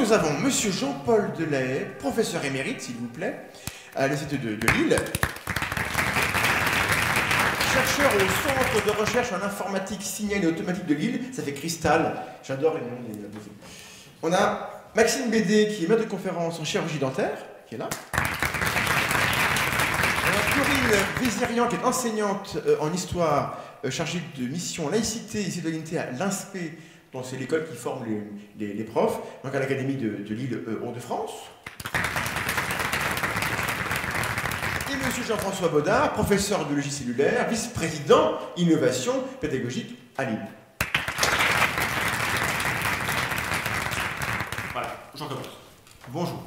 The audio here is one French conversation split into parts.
nous avons Monsieur Jean-Paul Delahaye, professeur émérite, s'il vous plaît, à l'Université de Lille, chercheur au Centre de recherche en informatique, signal et automatique de Lille. Ça fait cristal. J'adore les noms des abonnés. On a Maxime Bédé, qui est maître de conférence en chirurgie dentaire, qui est là. On a Corinne Vézirian, qui est enseignante en histoire, chargée de mission laïcité et citoyenneté à l'INSPE, donc c'est l'école qui forme les profs, donc à l'Académie de Lille Hauts-de-France. Et monsieur Jean-François Baudard, professeur de biologie cellulaire, vice-président innovation pédagogique à Lille. Voilà, j'en commence. Bonjour.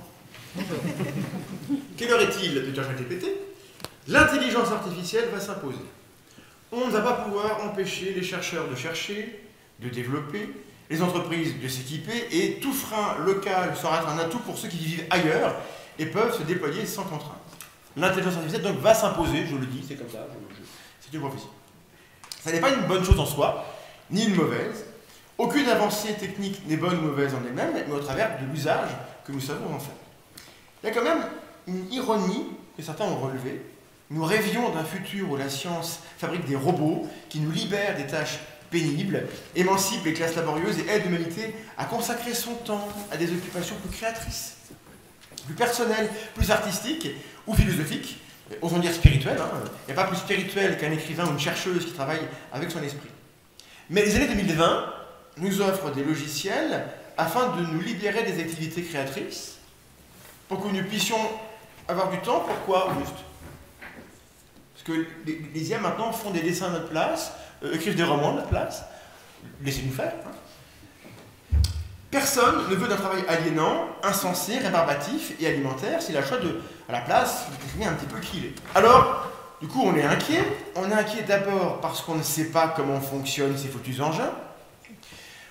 Quelle heure est-il de ChatGPT? L'intelligence artificielle va s'imposer. On ne va pas pouvoir empêcher les chercheurs de chercher, de développer, les entreprises de s'équiper, et tout frein local sera un atout pour ceux qui vivent ailleurs et peuvent se déployer sans contrainte. L'intelligence artificielle donc va s'imposer, je le dis, c'est comme ça, c'est une prophétie. Ça n'est pas une bonne chose en soi, ni une mauvaise. Aucune avancée technique n'est bonne ou mauvaise en elle-même, mais au travers de l'usage que nous savons en faire. Il y a quand même une ironie que certains ont relevée. Nous rêvions d'un futur où la science fabrique des robots qui nous libèrent des tâches pénibles, émancipent les classes laborieuses et aident l'humanité à consacrer son temps à des occupations plus créatrices, plus personnelles, plus artistiques ou philosophiques, osons dire spirituelles. Il n'y a pas plus spirituel qu'un écrivain ou une chercheuse qui travaille avec son esprit. Mais les années 2020 nous offrent des logiciels afin de nous libérer des activités créatrices, pour que nous puissions avoir du temps. Pourquoi, juste? Parce que les IA maintenant font des dessins à notre place, écrivent des romans à notre place. Laissez-nous faire. Personne ne veut d'un travail aliénant, insensé, rébarbatif et alimentaire s'il a le choix de, à la place, de définir un petit peu qui il est. Alors, du coup, on est inquiet. On est inquiet d'abord parce qu'on ne sait pas comment fonctionnent ces foutus engins.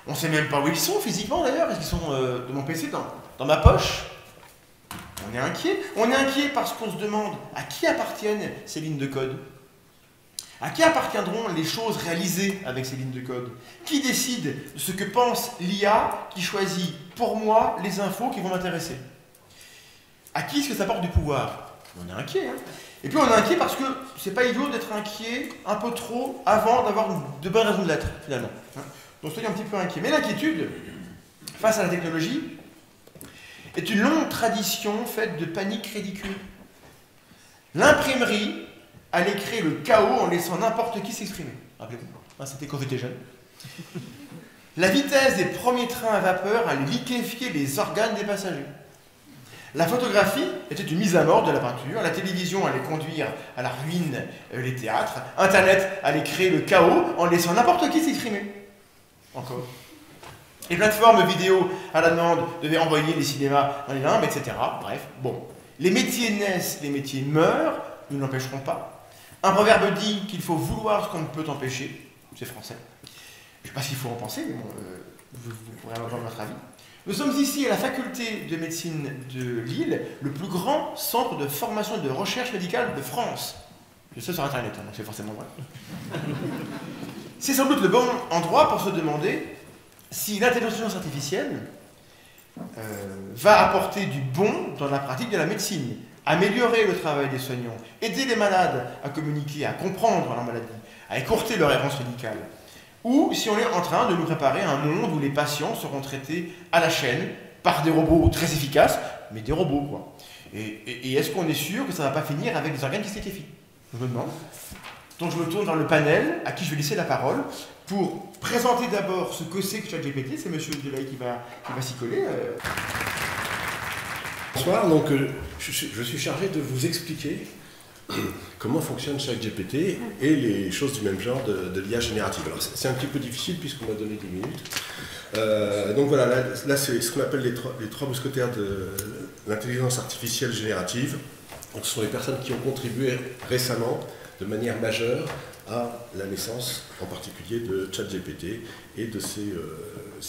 On ne sait même pas où ils sont physiquement d'ailleurs. Est-ce qu'ils sont de mon PC dans ma poche? On est inquiet. On est inquiet parce qu'on se demande à qui appartiennent ces lignes de code. À qui appartiendront les choses réalisées avec ces lignes de code? Qui décide de ce que pense l'IA qui choisit pour moi les infos qui vont m'intéresser? À qui est-ce que ça porte du pouvoir? On est inquiet. Et puis on est inquiet parce que c'est pas idiot d'être inquiet un peu trop avant d'avoir de bonnes raisons de l'être, finalement. Donc soyez un petit peu inquiet. Mais l'inquiétude, face à la technologie, est une longue tradition faite de panique ridicule. L'imprimerie allait créer le chaos en laissant n'importe qui s'exprimer. Rappelez-vous, c'était quand j'étais jeune. La vitesse des premiers trains à vapeur allait liquéfier les organes des passagers. La photographie était une mise à mort de la peinture, la télévision allait conduire à la ruine les théâtres, Internet allait créer le chaos en laissant n'importe qui s'exprimer. Encore. Les plateformes vidéo à la demande devaient envoyer les cinémas dans les limbes, etc. Bref, bon. Les métiers naissent, les métiers meurent, nous ne l'empêcherons pas. Un proverbe dit qu'il faut vouloir ce qu'on ne peut empêcher. C'est français. Je ne sais pas s'il faut en penser, mais bon, vous pourrez avoir votre avis. Nous sommes ici à la faculté de médecine de Lille, le plus grand centre de formation et de recherche médicale de France. Je sais sur Internet, donc c'est forcément vrai. C'est sans doute le bon endroit pour se demander si l'intelligence artificielle va apporter du bon dans la pratique de la médecine, améliorer le travail des soignants, aider les malades à communiquer, à comprendre leur maladie, à écourter leur errance médicale, ou si on est en train de nous préparer à un monde où les patients seront traités à la chaîne par des robots très efficaces, mais des robots, quoi. Et est-ce qu'on est sûr que ça ne va pas finir avec des organes qui se liquéfient? Je me demande. Donc je me tourne vers le panel, à qui je vais laisser la parole, pour présenter d'abord ce que c'est que ChatGPT. C'est monsieur Delahaye qui va s'y coller. Bonsoir, donc je suis chargé de vous expliquer comment fonctionne ChatGPT et les choses du même genre de l'IA générative. Alors c'est un petit peu difficile puisqu'on m'a donné 10 minutes. Donc voilà, là c'est ce qu'on appelle les trois mousquetaires de l'intelligence artificielle générative. Donc ce sont les personnes qui ont contribué récemment de manière majeure à la naissance, en particulier de ChatGPT et de ses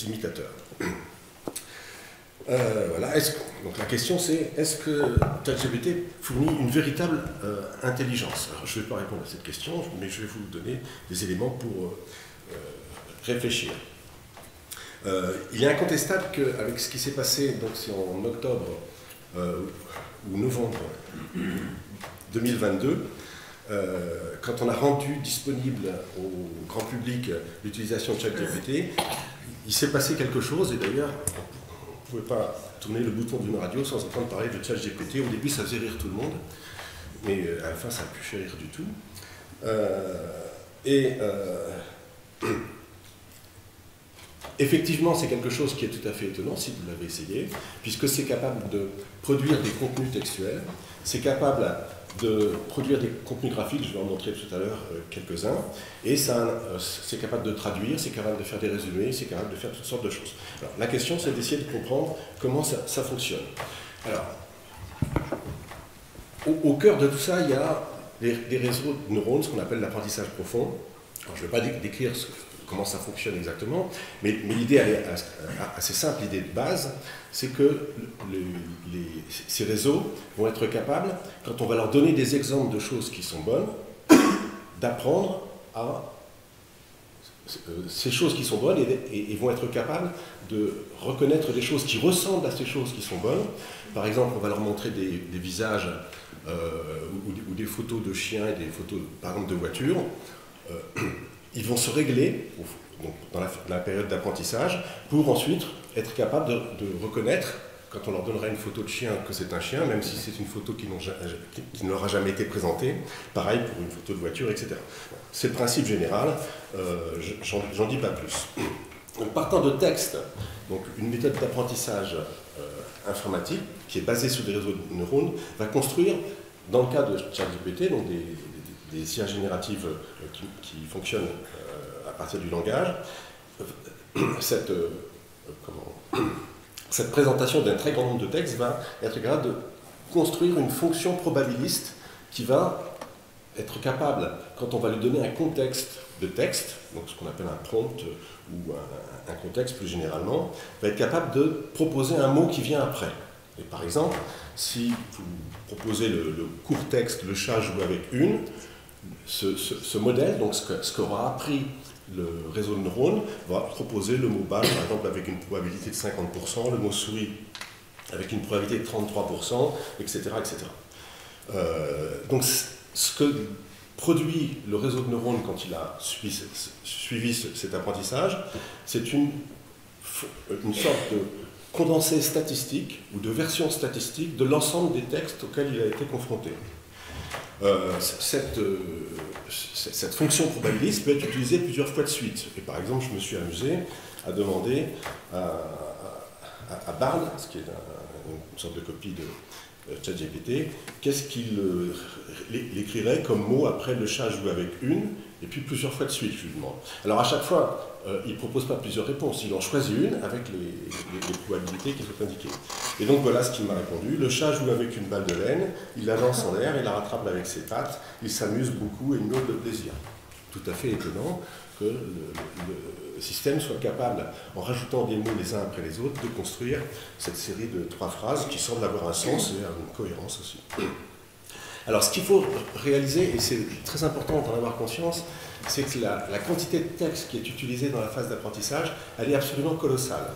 imitateurs. Voilà. Donc la question c'est, est-ce que ChatGPT fournit une véritable intelligence? Alors je ne vais pas répondre à cette question, mais je vais vous donner des éléments pour réfléchir. Il est incontestable qu'avec ce qui s'est passé, donc c'est en octobre ou novembre 2022, quand on a rendu disponible au grand public l'utilisation de ChatGPT, il s'est passé quelque chose, et d'ailleurs, on ne pouvait pas tourner le bouton d'une radio sans entendre parler de ChatGPT. Au début, ça faisait rire tout le monde, mais à la fin, ça n'a plus fait rire du tout. Effectivement, c'est quelque chose qui est tout à fait étonnant si vous l'avez essayé, puisque c'est capable de produire des contenus textuels, c'est capable de produire des contenus graphiques, je vais en montrer tout à l'heure quelques-uns, et c'est capable de traduire, c'est capable de faire des résumés, c'est capable de faire toutes sortes de choses. Alors, la question, c'est d'essayer de comprendre comment ça fonctionne. Alors, au cœur de tout ça, il y a des réseaux de neurones, ce qu'on appelle l'apprentissage profond. Alors, je ne vais pas décrire comment ça fonctionne exactement, mais l'idée est assez simple, l'idée de base, c'est que ces réseaux vont être capables, quand on va leur donner des exemples de choses qui sont bonnes, d'apprendre à ces choses qui sont bonnes et vont être capables de reconnaître des choses qui ressemblent à ces choses qui sont bonnes. Par exemple, on va leur montrer des visages ou des photos de chiens et des photos, par exemple, de voitures. Ils vont se régler donc, dans la période d'apprentissage pour ensuite être capables de reconnaître, quand on leur donnera une photo de chien, que c'est un chien, même si c'est une photo qui ne leur a jamais été présentée. Pareil pour une photo de voiture, etc. C'est le principe général, j'en dis pas plus. Donc, partant de texte, donc une méthode d'apprentissage informatique qui est basée sur des réseaux de neurones va construire, dans le cas de ChatGPT, donc des IA génératives qui fonctionnent à partir du langage, cette présentation d'un très grand nombre de textes va être capable de construire une fonction probabiliste qui va être capable, quand on va lui donner un contexte de texte, donc ce qu'on appelle un prompt ou un contexte plus généralement, va être capable de proposer un mot qui vient après. Et par exemple, si vous proposez le court texte « le chat joue avec une », ce modèle, donc ce qu'aura appris le réseau de neurones, va proposer le mot balle, par exemple, avec une probabilité de 50%, le mot souris avec une probabilité de 33%, etc. etc. Donc, ce que produit le réseau de neurones quand il a suivi cet apprentissage, c'est une sorte de condensé statistique ou de version statistique de l'ensemble des textes auxquels il a été confronté. Cette fonction probabiliste peut être utilisée plusieurs fois de suite. Et par exemple, je me suis amusé à demander à Bard, ce qui est une sorte de copie de ChatGPT, qu'est-ce qu'il écrirait comme mot après le chat joue avec une, et puis plusieurs fois de suite, je lui demande. Alors à chaque fois, il ne propose pas plusieurs réponses, il en choisit une avec les probabilités qui sont indiquées. Et donc voilà ce qu'il m'a répondu. Le chat joue avec une balle de laine, il la lance en l'air, il la rattrape avec ses pattes, il s'amuse beaucoup et miaule de plaisir. Tout à fait étonnant que le système soit capable, en rajoutant des mots les uns après les autres, de construire cette série de 3 phrases qui semblent avoir un sens et une cohérence aussi. Alors ce qu'il faut réaliser, et c'est très important d'en avoir conscience, c'est que la quantité de texte qui est utilisée dans la phase d'apprentissage, elle est absolument colossale.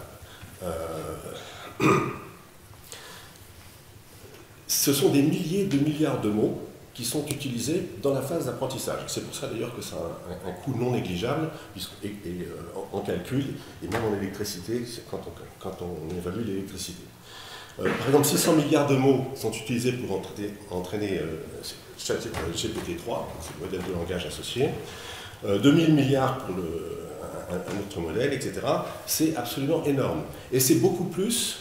Ce sont des milliers de milliards de mots qui sont utilisés dans la phase d'apprentissage. C'est pour ça d'ailleurs que ça a un coût non négligeable en calcul et même en électricité quand on évalue l'électricité. Par exemple, 600 milliards de mots sont utilisés pour entraîner GPT-3, c'est le modèle de langage associé, 2000 milliards pour un autre modèle, etc. C'est absolument énorme. Et c'est beaucoup plus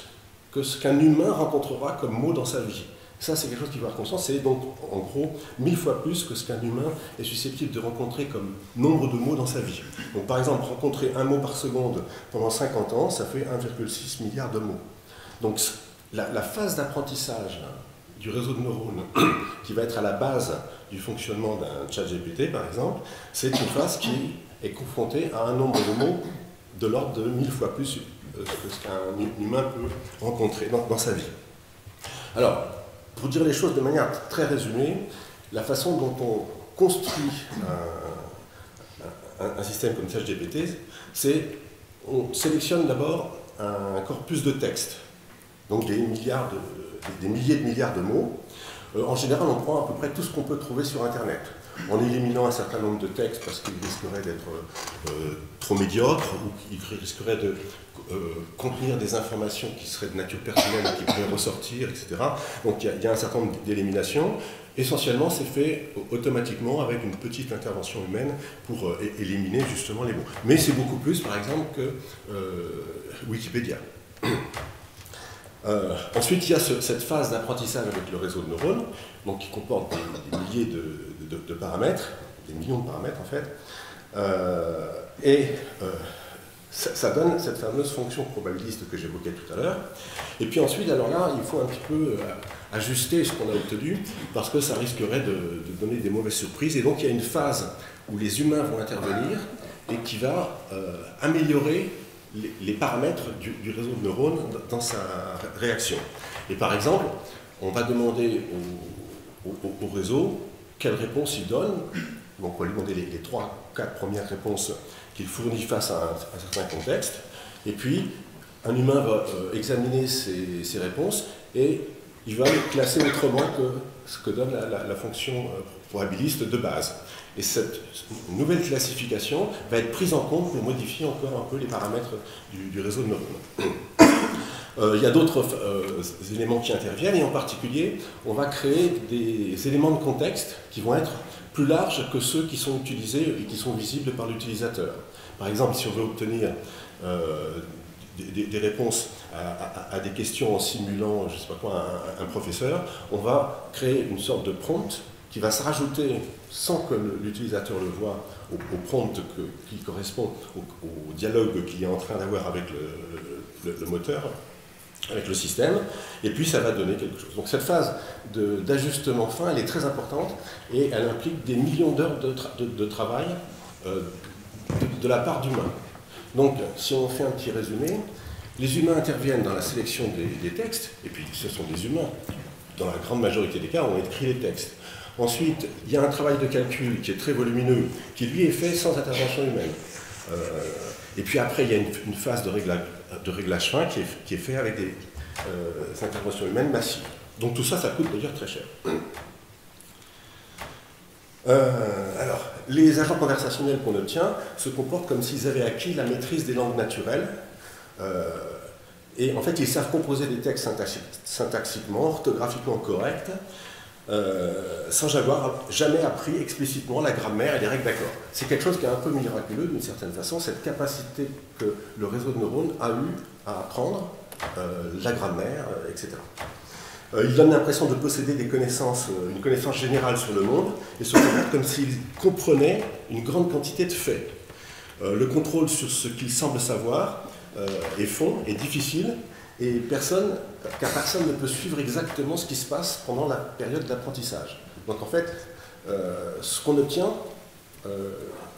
que ce qu'un humain rencontrera comme mot dans sa vie. Ça, c'est quelque chose qu'il faut avoir conscience. C'est donc, en gros, 1000 fois plus que ce qu'un humain est susceptible de rencontrer comme nombre de mots dans sa vie. Donc, par exemple, rencontrer un mot par seconde pendant 50 ans, ça fait 1,6 milliard de mots. Donc, la phase d'apprentissage du réseau de neurones qui va être à la base du fonctionnement d'un ChatGPT, par exemple, c'est une phase qui est confrontée à un nombre de mots de l'ordre de 1000 fois plus que ce qu'un humain peut rencontrer dans sa vie. Alors, pour dire les choses de manière très résumée, la façon dont on construit un système comme ChatGPT, c'est on sélectionne d'abord un corpus de texte, donc des milliers de milliards de mots. En général, on prend à peu près tout ce qu'on peut trouver sur Internet, en éliminant un certain nombre de textes parce qu'ils risqueraient d'être trop médiocres ou qu'ils risqueraient de contenir des informations qui seraient de nature personnelle et qui pourraient ressortir, etc. Donc il y a un certain nombre d'éliminations. Essentiellement, c'est fait automatiquement avec une petite intervention humaine pour éliminer justement les mots. Mais c'est beaucoup plus, par exemple, que Wikipédia. Ensuite, il y a cette phase d'apprentissage avec le réseau de neurones, donc qui comporte des milliers de paramètres, des millions de paramètres en fait, ça donne cette fameuse fonction probabiliste que j'évoquais tout à l'heure. Et puis ensuite, alors là, il faut un petit peu ajuster ce qu'on a obtenu, parce que ça risquerait de donner des mauvaises surprises. Et donc il y a une phase où les humains vont intervenir et qui va améliorer les paramètres du réseau de neurones dans sa réaction. Et par exemple, on va demander au réseau quelle réponse il donne. Donc on va lui demander les 3-4 premières réponses qu'il fournit face à un certain contexte. Et puis, un humain va examiner ces réponses et il va les classer autrement que ce que donne la fonction probabiliste de base. Et cette nouvelle classification va être prise en compte pour modifier encore un peu les paramètres du réseau de neurones. Il y a d'autres éléments qui interviennent, et en particulier, on va créer des éléments de contexte qui vont être plus larges que ceux qui sont utilisés et qui sont visibles par l'utilisateur. Par exemple, si on veut obtenir des réponses à des questions en simulant, je sais pas quoi, un professeur, on va créer une sorte de prompt qui va se rajouter, sans que l'utilisateur le voie, au prompt qui correspond au dialogue qu'il est en train d'avoir avec le moteur, avec le système, et puis ça va donner quelque chose. Donc cette phase d'ajustement fin, elle est très importante, et elle implique des millions d'heures de travail de la part d'humains. Donc, si on fait un petit résumé, les humains interviennent dans la sélection des textes, et puis ce sont des humains, dans la grande majorité des cas, ont écrit les textes. Ensuite, il y a un travail de calcul qui est très volumineux, qui lui est fait sans intervention humaine. Et puis après, il y a une phase de réglage fin qui est fait avec des interventions humaines massives. Donc tout ça, ça coûte d'ailleurs très cher. Alors, les agents conversationnels qu'on obtient se comportent comme s'ils avaient acquis la maîtrise des langues naturelles. Et en fait, ils savent composer des textes syntaxiquement, orthographiquement corrects, sans avoir jamais appris explicitement la grammaire et les règles d'accord. C'est quelque chose qui est un peu miraculeux d'une certaine façon, cette capacité que le réseau de neurones a eu à apprendre la grammaire, etc. Il donne l'impression de posséder des connaissances, une connaissance générale sur le monde, et se comporte comme s'il comprenait une grande quantité de faits. Le contrôle sur ce qu'il semble savoir est difficile, et car personne ne peut suivre exactement ce qui se passe pendant la période d'apprentissage. Donc en fait, ce qu'on obtient,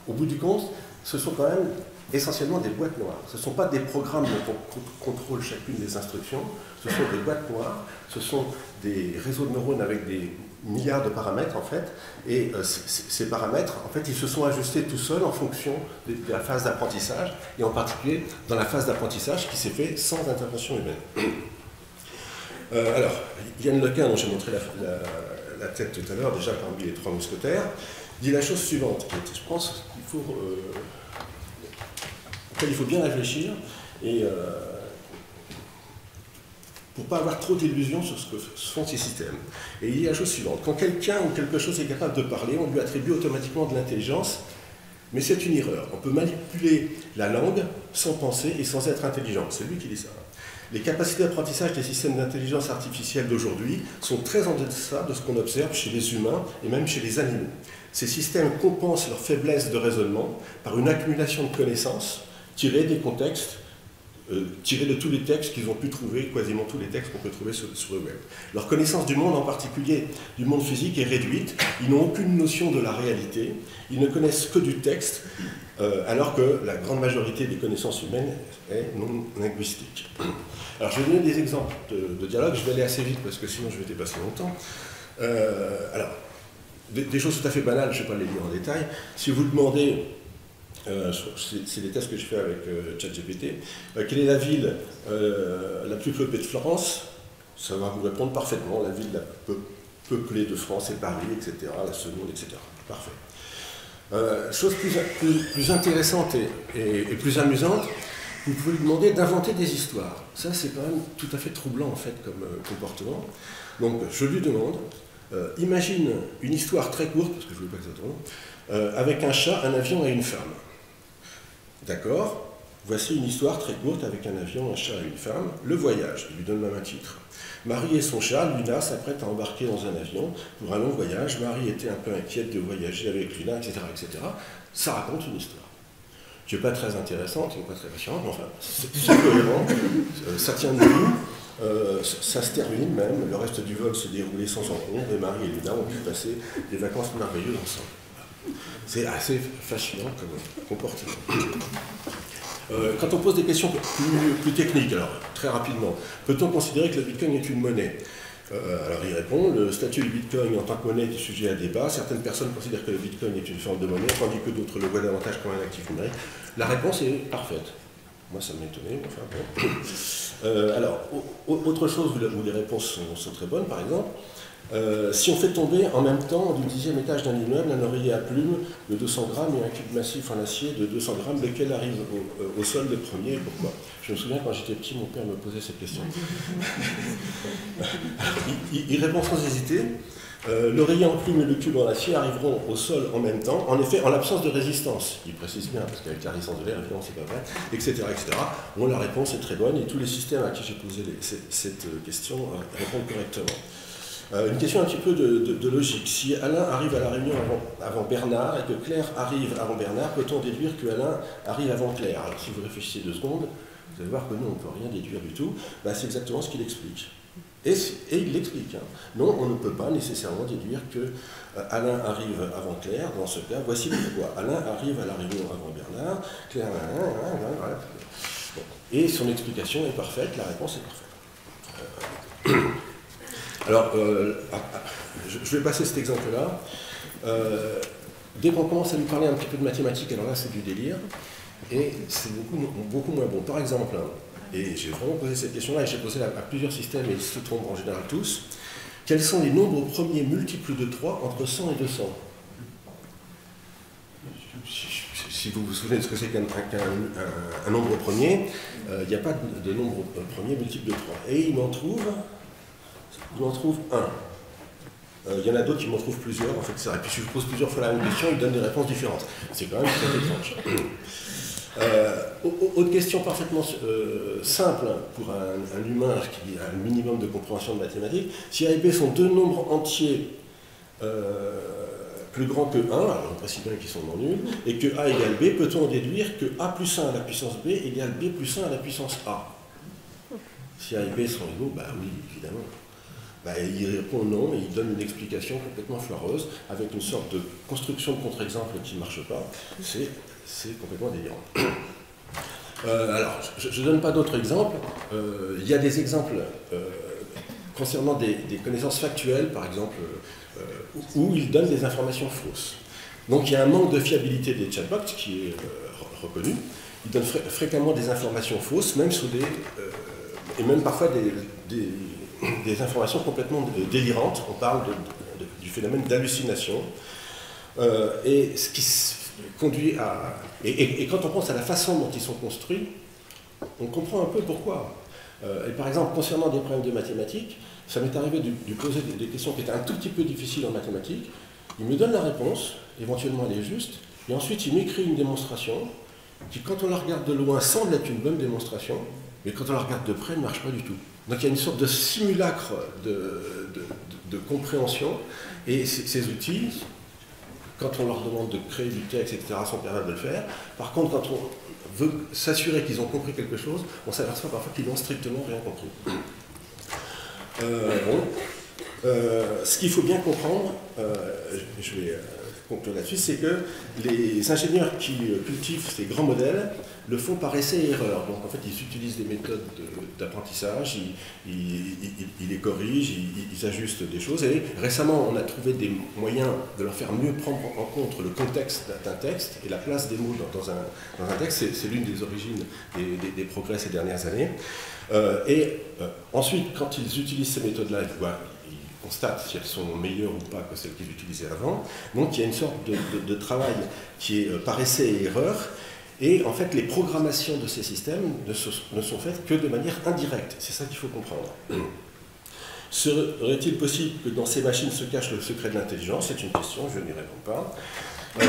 au bout du compte, ce sont quand même essentiellement des boîtes noires. Ce ne sont pas des programmes dont on contrôle chacune des instructions, ce sont des boîtes noires, ce sont des réseaux de neurones avec des milliards de paramètres en fait, et ces paramètres, en fait, ils se sont ajustés tout seuls en fonction de la phase d'apprentissage, et en particulier dans la phase d'apprentissage qui s'est fait sans intervention humaine. Alors, Yann Lequin, dont j'ai montré la tête tout à l'heure, déjà parmi les 3 mousquetaires, dit la chose suivante, je pense auquel il faut bien réfléchir, et pour ne pas avoir trop d'illusions sur ce que font ces systèmes. Et il dit la chose suivante, quand quelqu'un ou quelque chose est capable de parler, on lui attribue automatiquement de l'intelligence, mais c'est une erreur. On peut manipuler la langue sans penser et sans être intelligent. C'est lui qui dit ça. Les capacités d'apprentissage des systèmes d'intelligence artificielle d'aujourd'hui sont très en deçà de ce qu'on observe chez les humains et même chez les animaux. Ces systèmes compensent leur faiblesse de raisonnement par une accumulation de connaissances tirées des contextes, tirés de tous les textes qu'ils ont pu trouver, quasiment tous les textes qu'on peut trouver sur le web. Leur connaissance du monde, en particulier du monde physique, est réduite. Ils n'ont aucune notion de la réalité. Ils ne connaissent que du texte, alors que la grande majorité des connaissances humaines est non linguistique. Alors, je vais donner des exemples de dialogue. Je vais aller assez vite parce que sinon je vais dépasser longtemps. Alors, des choses tout à fait banales, je ne vais pas les lire en détail. Si vous demandez c'est des tests que je fais avec ChatGPT. Quelle est la ville la plus peuplée de Florence? Ça va vous répondre parfaitement. La ville la plus peuplée de France est Paris, etc. La seconde, etc. Parfait. Chose plus intéressante et plus amusante, vous pouvez lui demander d'inventer des histoires. Ça, c'est quand même tout à fait troublant, en fait, comme comportement. Donc, je lui demande, imagine une histoire très courte, parce que je ne veux pas que ça tourne, avec un chat, un avion et une femme. D'accord? Voici une histoire très courte avec un avion, un chat et une femme. Le voyage, il lui donne même un titre. Marie et son chat, Luna, s'apprêtent à embarquer dans un avion pour un long voyage. Marie était un peu inquiète de voyager avec Luna, etc., etc. Ça raconte une histoire qui n'est pas très intéressante, qui n'est pas très passionnante, mais enfin, c'est cohérent, ça tient debout, ça se termine même, le reste du vol s'est déroulé sans encombre, et Marie et Luna ont pu passer des vacances merveilleuses ensemble. C'est assez fascinant comme comportement. Quand on pose des questions plus techniques, alors très rapidement, peut-on considérer que le Bitcoin est une monnaie? Alors il répond, le statut du Bitcoin en tant que monnaie est sujet à débat. Certaines personnes considèrent que le Bitcoin est une forme de monnaie, tandis que d'autres le voient davantage comme un actif numérique. La réponse est parfaite. Moi ça m'étonnait, enfin bon. Alors, autre chose où les réponses sont très bonnes, par exemple, si on fait tomber en même temps du 10e étage d'un immeuble un oreiller à plumes de 200 grammes et un cube massif en acier de 200 grammes, lequel arrive au sol le premier et pourquoi? Je me souviens quand j'étais petit, mon père me posait cette question. Il répond sans hésiter. L'oreiller en plume et le cube en acier arriveront au sol en même temps, en effet en l'absence de résistance. Il précise bien, parce qu'avec la résistance de l'air, évidemment, c'est pas vrai, etc., etc. Bon, la réponse est très bonne et tous les systèmes à qui j'ai posé cette question répondent correctement. Une question un petit peu de logique. Si Alain arrive à la réunion avant Bernard et que Claire arrive avant Bernard, peut-on déduire que Alain arrive avant Claire? Alors si vous réfléchissez 2 secondes, vous allez voir que nous, on ne peut rien déduire du tout. Ben, c'est exactement ce qu'il explique. Et il l'explique. Hein. Non, on ne peut pas nécessairement déduire que Alain arrive avant Claire. Dans ce cas, voici pourquoi. Alain arrive à la réunion avant Bernard, Claire... Voilà. Bon. Et son explication est parfaite, la réponse est parfaite. Alors, je vais passer cet exemple-là. Dès qu'on commence à lui parler un petit peu de mathématiques, alors là, c'est du délire, et c'est beaucoup moins bon. Par exemple, et j'ai vraiment posé cette question-là, et j'ai posé à plusieurs systèmes, et ils se trompent en général tous, quels sont les nombres premiers multiples de 3 entre 100 et 200? Si vous vous souvenez de ce que c'est qu'un nombre premier, il n'y a pas de nombre premier multiple de 3. Et il m'en trouve 1. Il y en a d'autres qui m'en trouvent plusieurs, en fait, c'est vrai. Puis si je pose plusieurs fois la même question, ils donnent des réponses différentes. C'est quand même très étrange. Autre question parfaitement simple pour un humain qui a un minimum de compréhension de mathématiques. Si A et B sont 2 nombres entiers plus grands que 1, alors on précise bien qu'ils sont non nuls, et que A égale B, peut-on en déduire que A plus 1 à la puissance B égale B plus 1 à la puissance A? Si A et B sont égaux, bah oui, évidemment. Bah, il répond non et il donne une explication complètement foireuse avec une sorte de construction de contre-exemple qui ne marche pas. C'est complètement délirant. Alors, je ne donne pas d'autres exemples. Il y a des exemples concernant des connaissances factuelles, par exemple, où ils donnent des informations fausses. Donc il y a un manque de fiabilité des chatbots qui est reconnu. Ils donnent fréquemment des informations fausses, même sur et même parfois des informations complètement délirantes. On parle du phénomène d'hallucination. Et ce qui conduit à... Et quand on pense à la façon dont ils sont construits, on comprend un peu pourquoi. Et par exemple, concernant des problèmes de mathématiques, ça m'est arrivé de poser des questions qui étaient un tout petit peu difficiles en mathématiques. Il me donne la réponse, éventuellement elle est juste, et ensuite il m'écrit une démonstration qui, quand on la regarde de loin, semble être une bonne démonstration, mais quand on la regarde de près, elle ne marche pas du tout. Donc il y a une sorte de simulacre de compréhension, et ces outils, quand on leur demande de créer du texte, etc., sont capables de le faire. Par contre, quand on veut s'assurer qu'ils ont compris quelque chose, on s'aperçoit parfois qu'ils n'ont strictement rien compris. Ce qu'il faut bien comprendre, je vais conclure là-dessus, c'est que les ingénieurs qui cultivent ces grands modèles le font par essai et erreur. Donc en fait, ils utilisent des méthodes d'apprentissage, ils les corrigent, ils ajustent des choses. Et récemment, on a trouvé des moyens de leur faire mieux prendre en compte le contexte d'un texte et la place des mots dans un texte. C'est l'une des origines des progrès ces dernières années. Ensuite, quand ils utilisent ces méthodes-là, ils constatent si elles sont meilleures ou pas que celles qu'ils utilisaient avant. Donc il y a une sorte de travail qui est par essai et erreur. Et en fait, les programmations de ces systèmes ne sont faites que de manière indirecte. C'est ça qu'il faut comprendre. Serait-il possible que dans ces machines se cache le secret de l'intelligence? C'est une question, je n'y réponds pas. Il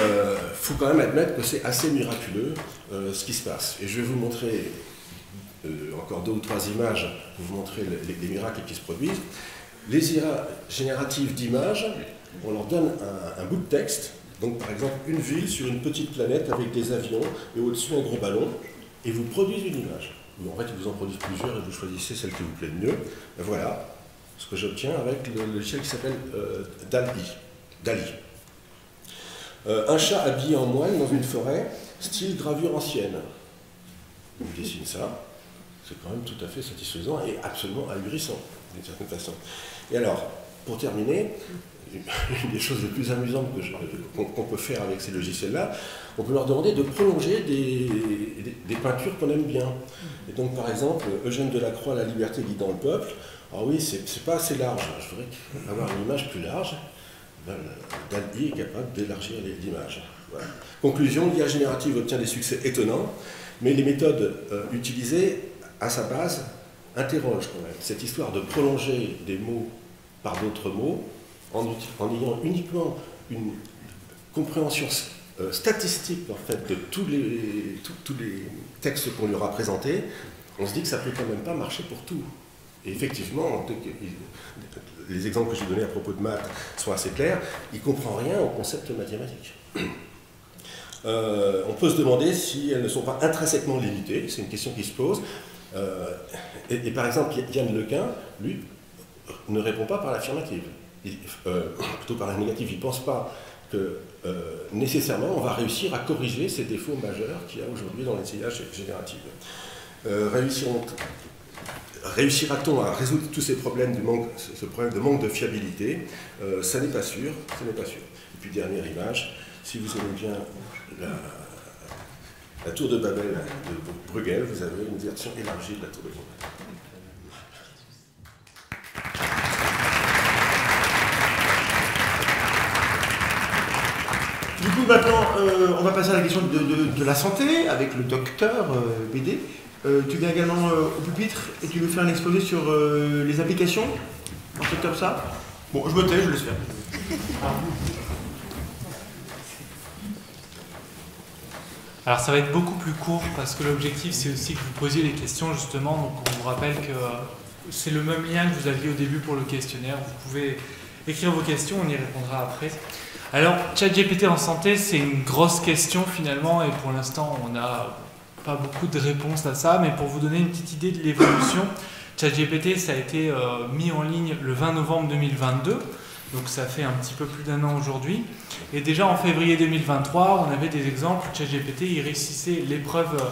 faut quand même admettre que c'est assez miraculeux ce qui se passe. Et je vais vous montrer encore 2 ou 3 images pour vous montrer les miracles qui se produisent. Les IA génératives d'images, on leur donne un bout de texte. Donc par exemple une ville sur une petite planète avec des avions et au-dessus un gros ballon, et vous produisent une image. En fait, ils vous en produisent plusieurs et vous choisissez celle qui vous plaît le mieux. Et voilà ce que j'obtiens avec le logiciel qui s'appelle DALL-E. Un chat habillé en moine dans une forêt, style gravure ancienne. On dessine ça, c'est quand même tout à fait satisfaisant et absolument ahurissant d'une certaine façon. Et alors, pour terminer, une des choses les plus amusantes qu'on peut faire avec ces logiciels-là, on peut leur demander de prolonger des peintures qu'on aime bien. Et donc, par exemple, Eugène Delacroix, La liberté guidant le peuple. Alors oui, c'est pas assez large. Je voudrais avoir une image plus large. DALL-E est capable d'élargir l'image. Voilà. Conclusion, l'IA générative obtient des succès étonnants, mais les méthodes utilisées, à sa base, interrogent quand même. Cette histoire de prolonger des mots par d'autres mots, en ayant uniquement une compréhension statistique en fait, de tous les textes qu'on lui aura présentés, on se dit que ça ne peut quand même pas marcher pour tout. Et effectivement, les exemples que j'ai donnés à propos de maths sont assez clairs, il ne comprend rien au concept mathématique. On peut se demander si elles ne sont pas intrinsèquement limitées, c'est une question qui se pose. Et par exemple, Yann Lequin, lui, ne répond pas par l'affirmative. Plutôt par la négative, il ne pense pas que nécessairement on va réussir à corriger ces défauts majeurs qu'il y a aujourd'hui dans les IA génératives. Réussira-t-on à résoudre tous ces problèmes ce problème de manque de fiabilité? Ça n'est pas sûr, ça n'est pas sûr. Et puis dernière image, si vous aimez bien la tour de Babel de Bruegel, vous avez une version élargie de la tour de Babel. Du coup, maintenant, on va passer à la question de la santé avec le docteur BD. Tu viens également au pupitre et tu veux faire un exposé sur les applications, un truc comme ça. Bon, je me tais, je laisse faire. Alors ça va être beaucoup plus court parce que l'objectif c'est aussi que vous posiez les questions justement. Donc on vous rappelle que c'est le même lien que vous aviez au début pour le questionnaire. Vous pouvez écrire vos questions, on y répondra après. Alors ChatGPT en santé, c'est une grosse question finalement et pour l'instant on n'a pas beaucoup de réponses à ça, mais pour vous donner une petite idée de l'évolution, ChatGPT ça a été mis en ligne le 20 novembre 2022, donc ça fait un petit peu plus d'1 an aujourd'hui. Et déjà en février 2023, on avait des exemples où ChatGPT il réussissait l'épreuve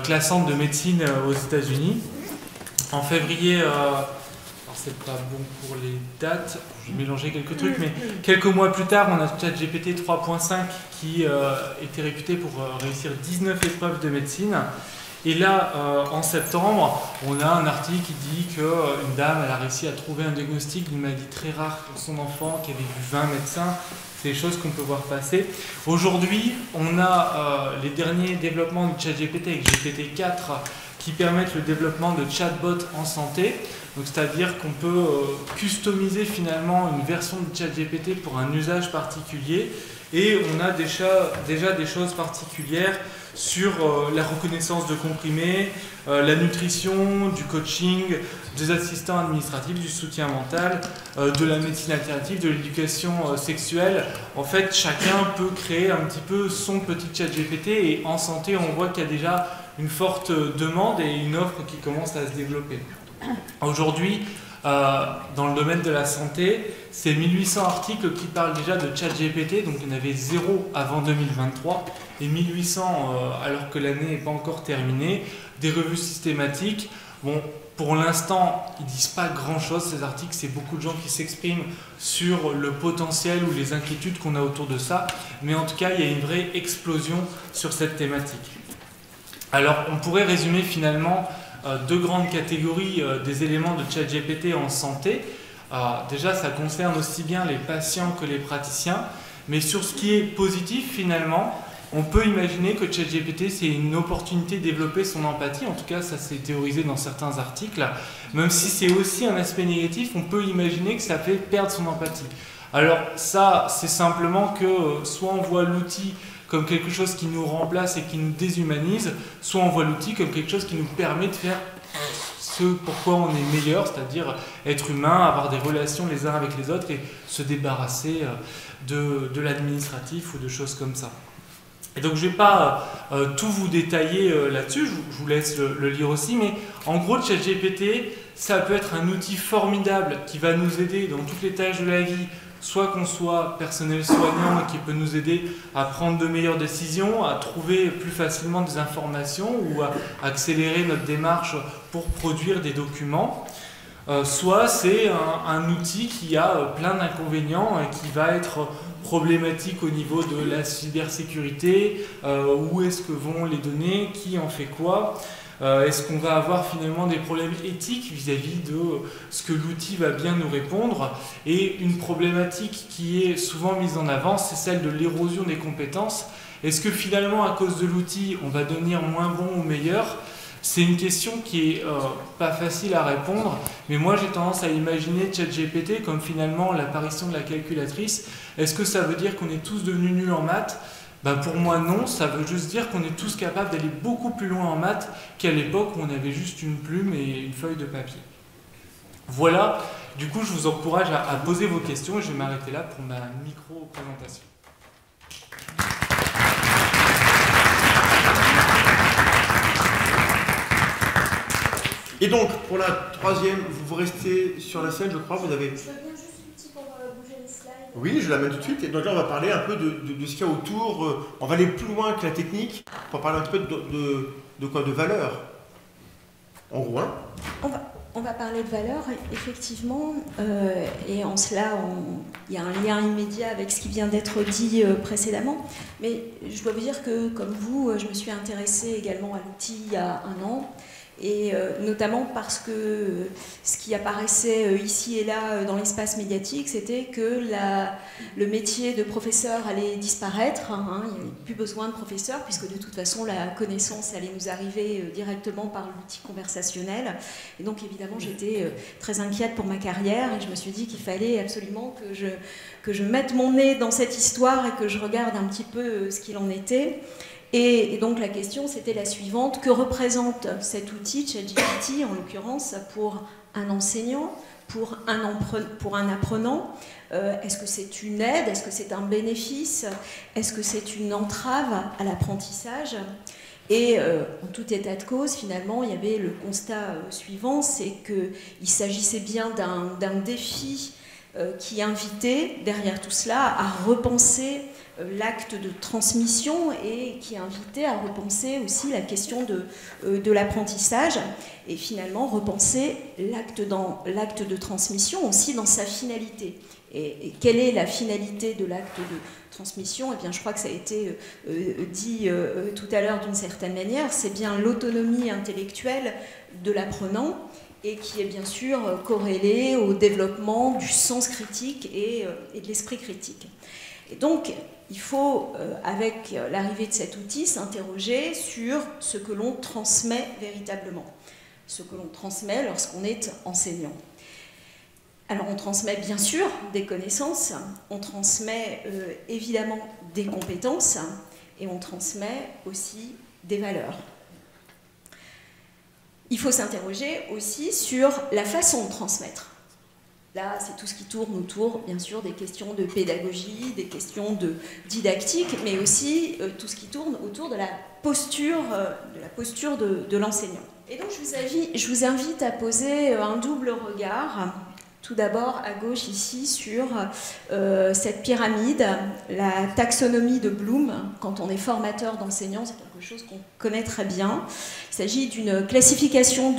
classante de médecine aux États-Unis. En février, alors c'est pas bon pour les dates, j'ai mélangé quelques trucs, mais quelques mois plus tard, on a ChatGPT 3.5 qui était réputé pour réussir 19 épreuves de médecine. Et là, en septembre, on a un article qui dit qu'une dame elle a réussi à trouver un diagnostic d'une maladie très rare pour son enfant, qui avait vu 20 médecins. C'est des choses qu'on peut voir passer. Aujourd'hui, on a les derniers développements de ChatGPT avec GPT-4 qui permettent le développement de chatbots en santé. Donc, c'est-à-dire qu'on peut customiser finalement une version de ChatGPT pour un usage particulier. Et on a déjà des choses particulières sur la reconnaissance de comprimés, la nutrition, du coaching, des assistants administratifs, du soutien mental, de la médecine alternative, de l'éducation sexuelle. En fait, chacun peut créer un petit peu son petit ChatGPT et en santé, on voit qu'il y a déjà une forte demande et une offre qui commence à se développer. Aujourd'hui, dans le domaine de la santé. C'est 1800 articles qui parlent déjà de ChatGPT, donc il y en avait 0 avant 2023, et 1800 alors que l'année n'est pas encore terminée, des revues systématiques. Bon, pour l'instant, ils ne disent pas grand-chose, ces articles, c'est beaucoup de gens qui s'expriment sur le potentiel ou les inquiétudes qu'on a autour de ça, mais en tout cas, il y a une vraie explosion sur cette thématique. Alors, on pourrait résumer finalement deux grandes catégories des éléments de ChatGPT en santé. Déjà, ça concerne aussi bien les patients que les praticiens, mais sur ce qui est positif finalement, on peut imaginer que ChatGPT, c'est une opportunité de développer son empathie. En tout cas, ça s'est théorisé dans certains articles. Même si c'est aussi un aspect négatif, on peut imaginer que ça fait perdre son empathie. Alors ça, c'est simplement que soit on voit l'outil comme quelque chose qui nous remplace et qui nous déshumanise, soit on voit l'outil comme quelque chose qui nous permet de faire ce pourquoi on est meilleur, c'est-à-dire être humain, avoir des relations les uns avec les autres et se débarrasser de l'administratif ou de choses comme ça. Et donc je ne vais pas tout vous détailler là-dessus, je vous laisse le lire aussi, mais en gros ChatGPT, ça peut être un outil formidable qui va nous aider dans toutes les tâches de la vie, soit qu'on soit personnel soignant et qui peut nous aider à prendre de meilleures décisions, à trouver plus facilement des informations ou à accélérer notre démarche pour produire des documents. Soit c'est un outil qui a plein d'inconvénients et qui va être problématique au niveau de la cybersécurité, où est-ce que vont les données, qui en fait quoi, est-ce qu'on va avoir finalement des problèmes éthiques vis-à-vis de ce que l'outil va bien nous répondre. Et une problématique qui est souvent mise en avant, c'est celle de l'érosion des compétences. Est-ce que finalement à cause de l'outil on va devenir moins bon ou meilleur? C'est une question qui est pas facile à répondre, mais moi j'ai tendance à imaginer ChatGPT comme finalement l'apparition de la calculatrice. Est-ce que ça veut dire qu'on est tous devenus nuls en maths? Ben pour moi non, ça veut juste dire qu'on est tous capables d'aller beaucoup plus loin en maths qu'à l'époque où on avait juste une plume et une feuille de papier. Voilà, du coup je vous encourage à poser vos questions et je vais m'arrêter là pour ma micro-présentation. Et donc, pour la troisième, vous restez sur la scène, je crois, vous avez... Je veux bien juste une petite pour bouger les slides. Oui, je la mets tout de suite. Et donc là, on va parler un peu de ce qu'il y a autour. On va aller plus loin que la technique. On va parler un peu de quoi? De valeur. En gros, hein. On va parler de valeur, effectivement. Et en cela, il y a un lien immédiat avec ce qui vient d'être dit précédemment. Mais je dois vous dire que, comme vous, je me suis intéressée également à l'outil il y a un an. Et notamment parce que ce qui apparaissait ici et là dans l'espace médiatique, c'était que le métier de professeur allait disparaître, hein, il n'y avait plus besoin de professeur, puisque de toute façon la connaissance allait nous arriver directement par l'outil conversationnel. Et donc évidemment j'étais très inquiète pour ma carrière, et je me suis dit qu'il fallait absolument que je mette mon nez dans cette histoire et que je regarde un petit peu ce qu'il en était. Et donc la question c'était la suivante: que représente cet outil, ChatGPT en l'occurrence, pour un enseignant, pour un apprenant? Est-ce que c'est une aide? Est-ce que c'est un bénéfice? Est-ce que c'est une entrave à l'apprentissage? Et en tout état de cause, finalement, il y avait le constat suivant, c'est qu'il s'agissait bien d'un défi qui invitait, derrière tout cela, à repenser l'acte de transmission et qui invitait à repenser aussi la question de l'apprentissage et finalement repenser l'acte de transmission aussi dans sa finalité. Et quelle est la finalité de l'acte de transmission? Eh bien, je crois que ça a été dit tout à l'heure d'une certaine manière, c'est bien l'autonomie intellectuelle de l'apprenant et qui est bien sûr corrélée au développement du sens critique et de l'esprit critique. Et donc, il faut, avec l'arrivée de cet outil, s'interroger sur ce que l'on transmet véritablement, ce que l'on transmet lorsqu'on est enseignant. Alors, on transmet bien sûr des connaissances, on transmet évidemment des compétences et on transmet aussi des valeurs. Il faut s'interroger aussi sur la façon de transmettre. Là, c'est tout ce qui tourne autour, bien sûr, des questions de pédagogie, des questions de didactique, mais aussi tout ce qui tourne autour de la posture de l'enseignant. Et donc, je vous invite à poser un double regard. Tout d'abord, à gauche ici, sur cette pyramide, la taxonomie de Bloom. Quand on est formateur d'enseignants, c'est quelque chose qu'on connaît très bien. Il s'agit d'une classification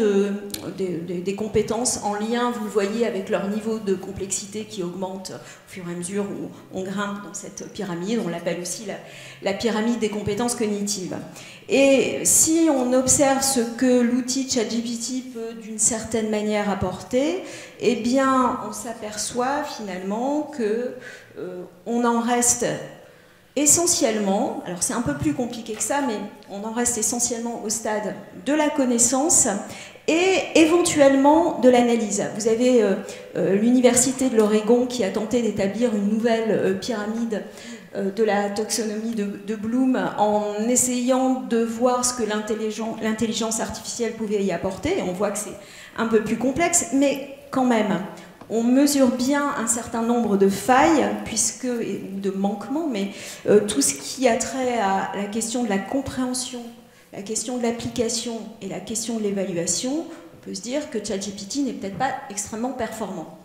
des compétences en lien, vous le voyez, avec leur niveau de complexité qui augmente au fur et à mesure où on grimpe dans cette pyramide. On l'appelle aussi la pyramide des compétences cognitives. Et si on observe ce que l'outil ChatGPT peut d'une certaine manière apporter, eh bien, on s'aperçoit finalement qu'on en reste essentiellement, alors c'est un peu plus compliqué que ça, mais on en reste essentiellement au stade de la connaissance et éventuellement de l'analyse. Vous avez l'Université de l'Oregon qui a tenté d'établir une nouvelle pyramide de la taxonomie de Bloom en essayant de voir ce que l'intelligence artificielle pouvait y apporter. On voit que c'est un peu plus complexe, mais quand même, on mesure bien un certain nombre de failles, ou de manquements, mais tout ce qui a trait à la question de la compréhension, la question de l'application et la question de l'évaluation, on peut se dire que ChatGPT n'est peut-être pas extrêmement performant.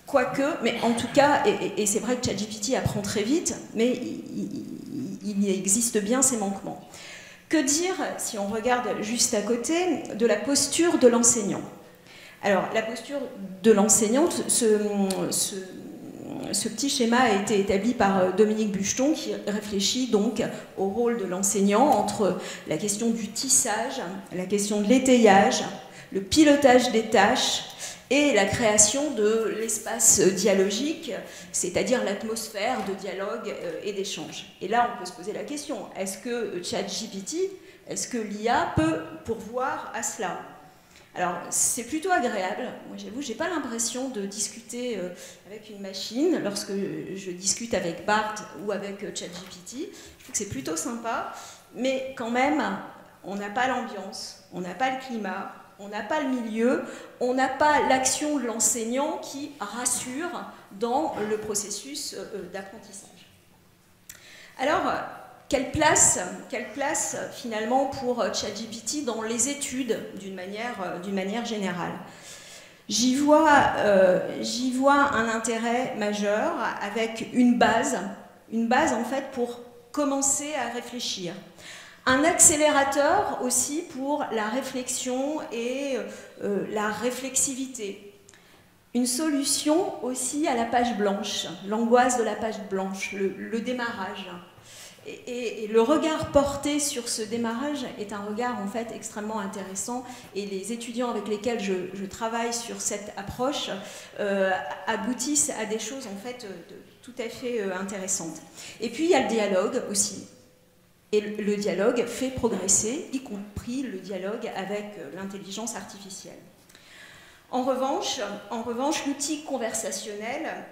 Quoique, mais en tout cas, et c'est vrai que ChatGPT apprend très vite, mais il existe bien ces manquements. Que dire, si on regarde juste à côté, de la posture de l'enseignant? Alors, la posture de l'enseignant, ce petit schéma a été établi par Dominique Bucheton, qui réfléchit donc au rôle de l'enseignant entre la question du tissage, la question de l'étayage, le pilotage des tâches, et la création de l'espace dialogique, c'est-à-dire l'atmosphère de dialogue et d'échange. Et là, on peut se poser la question, est-ce que ChatGPT, est-ce que l'IA peut pourvoir à cela? Alors, c'est plutôt agréable. Moi, j'avoue, j'ai pas l'impression de discuter avec une machine lorsque je discute avec Bart ou avec ChatGPT. Je trouve que c'est plutôt sympa, mais quand même, on n'a pas l'ambiance, on n'a pas le climat, on n'a pas le milieu, on n'a pas l'action de l'enseignant qui rassure dans le processus d'apprentissage. Alors, quelle place finalement pour ChatGPT dans les études d'une manière générale? J'y vois un intérêt majeur avec une base en fait pour commencer à réfléchir. Un accélérateur aussi pour la réflexion et la réflexivité. Une solution aussi à la page blanche, l'angoisse de la page blanche, le démarrage. Et le regard porté sur ce démarrage est un regard en fait extrêmement intéressant, et les étudiants avec lesquels je travaille sur cette approche aboutissent à des choses en fait tout à fait intéressantes. Et puis il y a le dialogue aussi. Et le dialogue fait progresser, y compris le dialogue avec l'intelligence artificielle. En revanche, l'outil conversationnel,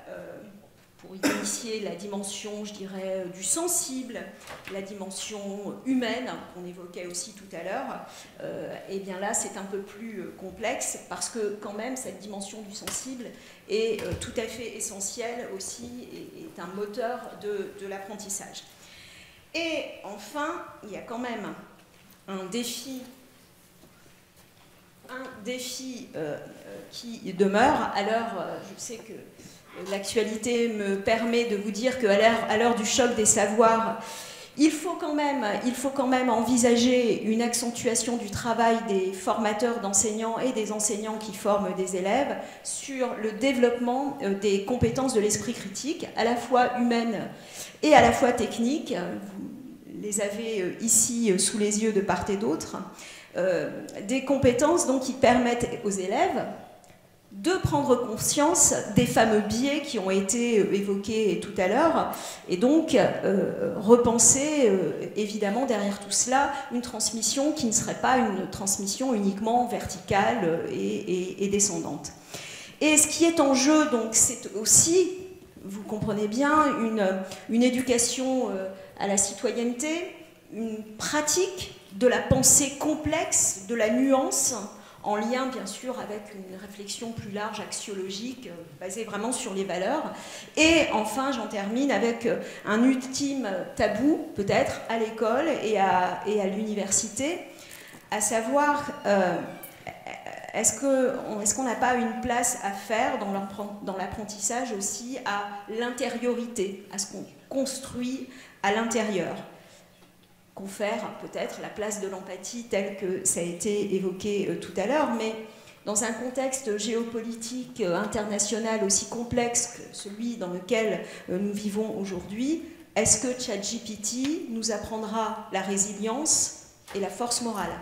pour initier la dimension, je dirais, du sensible, la dimension humaine, qu'on évoquait aussi tout à l'heure, et bien là, c'est un peu plus complexe, parce que quand même, cette dimension du sensible est tout à fait essentielle aussi, et est un moteur de l'apprentissage. Et enfin, il y a quand même un défi qui demeure. Alors, je sais que l'actualité me permet de vous dire qu'à l'heure du choc des savoirs, il faut quand même envisager une accentuation du travail des formateurs d'enseignants et des enseignants qui forment des élèves sur le développement des compétences de l'esprit critique, à la fois humaines et à la fois techniques. Vous les avez ici sous les yeux de part et d'autre. Des compétences donc, qui permettent aux élèves de prendre conscience des fameux biais qui ont été évoqués tout à l'heure, et donc repenser évidemment derrière tout cela une transmission qui ne serait pas une transmission uniquement verticale et descendante. Et ce qui est en jeu, donc, c'est aussi, vous comprenez bien, une éducation à la citoyenneté, une pratique de la pensée complexe, de la nuance, en lien bien sûr avec une réflexion plus large, axiologique, basée vraiment sur les valeurs. Et enfin, j'en termine avec un ultime tabou, peut-être, à l'école et à l'université, à savoir, est-ce qu'on n'a pas une place à faire dans l'apprentissage aussi à l'intériorité, à ce qu'on construit à l'intérieur? Confère peut-être la place de l'empathie telle que ça a été évoqué tout à l'heure, mais dans un contexte géopolitique international aussi complexe que celui dans lequel nous vivons aujourd'hui, est-ce que ChatGPT nous apprendra la résilience et la force morale?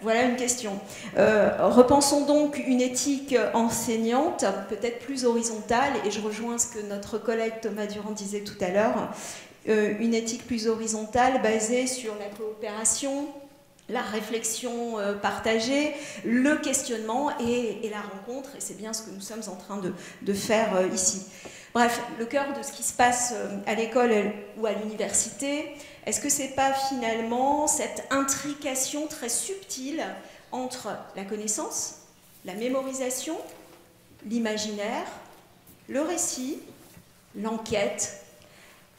Voilà une question. Repensons donc une éthique enseignante, peut-être plus horizontale, et je rejoins ce que notre collègue Thomas Durand disait tout à l'heure, une éthique plus horizontale basée sur la coopération, la réflexion partagée, le questionnement et la rencontre, et c'est bien ce que nous sommes en train de faire ici. Bref, le cœur de ce qui se passe à l'école ou à l'université, est-ce que c'est pas finalement cette intrication très subtile entre la connaissance, la mémorisation, l'imaginaire, le récit, l'enquête,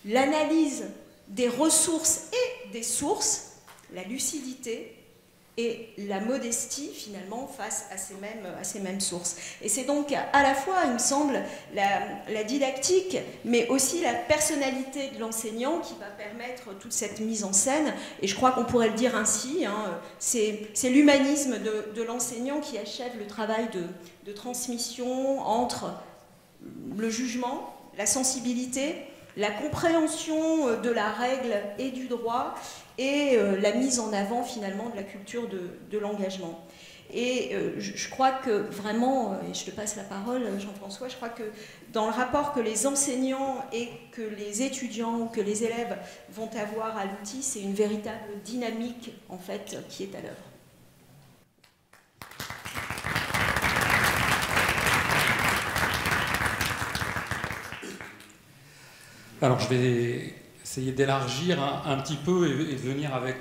l'analyse des ressources et des sources, la lucidité et la modestie finalement face à ces mêmes sources. Et c'est donc à la fois, il me semble, la didactique, mais aussi la personnalité de l'enseignant qui va permettre toute cette mise en scène. Et je crois qu'on pourrait le dire ainsi, hein, c'est l'humanisme de l'enseignant qui achève le travail de transmission entre le jugement, la sensibilité, la compréhension de la règle et du droit, et la mise en avant finalement de la culture de l'engagement. Et je crois que vraiment, et je te passe la parole Jean-François, je crois que dans le rapport que les enseignants et que les étudiants ou que les élèves vont avoir à l'outil, c'est une véritable dynamique en fait qui est à l'œuvre. Alors je vais essayer d'élargir un petit peu et de venir avec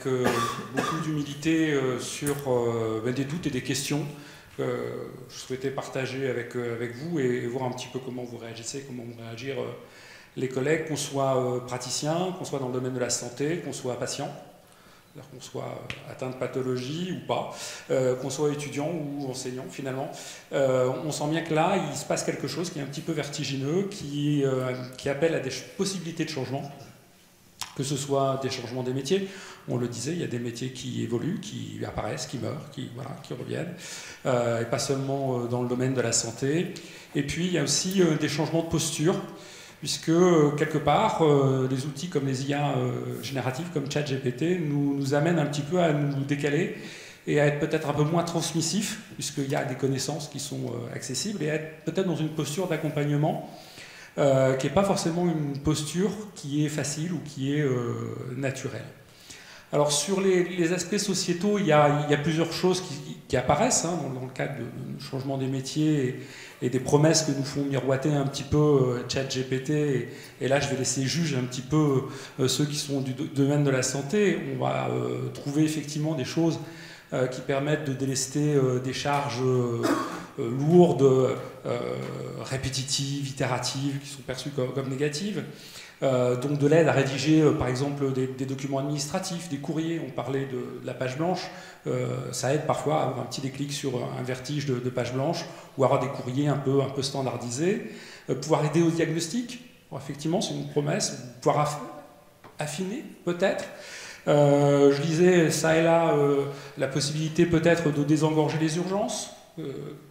beaucoup d'humilité sur des doutes et des questions que je souhaitais partager avec vous et voir un petit peu comment vous réagissez, comment vont réagir les collègues, qu'on soit praticien, qu'on soit dans le domaine de la santé, qu'on soit patient, c'est-à-dire qu'on soit atteint de pathologie ou pas, qu'on soit étudiant ou enseignant finalement. On sent bien que là, il se passe quelque chose qui est un petit peu vertigineux, qui appelle à des possibilités de changement, que ce soit des changements des métiers. On le disait, il y a des métiers qui évoluent, qui apparaissent, qui meurent, qui reviennent, et pas seulement dans le domaine de la santé. Et puis, il y a aussi des changements de posture, puisque quelque part, des outils comme les IA génératives, comme ChatGPT, nous amènent un petit peu à nous décaler et à être peut-être un peu moins transmissifs, puisqu'il y a des connaissances qui sont accessibles, et à être peut-être dans une posture d'accompagnement qui n'est pas forcément une posture qui est facile ou qui est naturelle. Alors sur les aspects sociétaux, il y a plusieurs choses qui apparaissent hein, dans le cadre du changement des métiers et des promesses que nous font miroiter un petit peu ChatGPT. Et là, je vais laisser juger un petit peu ceux qui sont du domaine de la santé. On va trouver effectivement des choses qui permettent de délester des charges lourdes, répétitives, itératives, qui sont perçues comme négatives. Donc de l'aide à rédiger par exemple des documents administratifs, des courriers, on parlait de la page blanche, ça aide parfois à avoir un petit déclic sur un vertige de page blanche ou avoir des courriers un peu standardisés, pouvoir aider au diagnostic, bon, effectivement c'est une promesse, pouvoir affiner peut-être. Je lisais ça et là la possibilité peut-être de désengorger les urgences,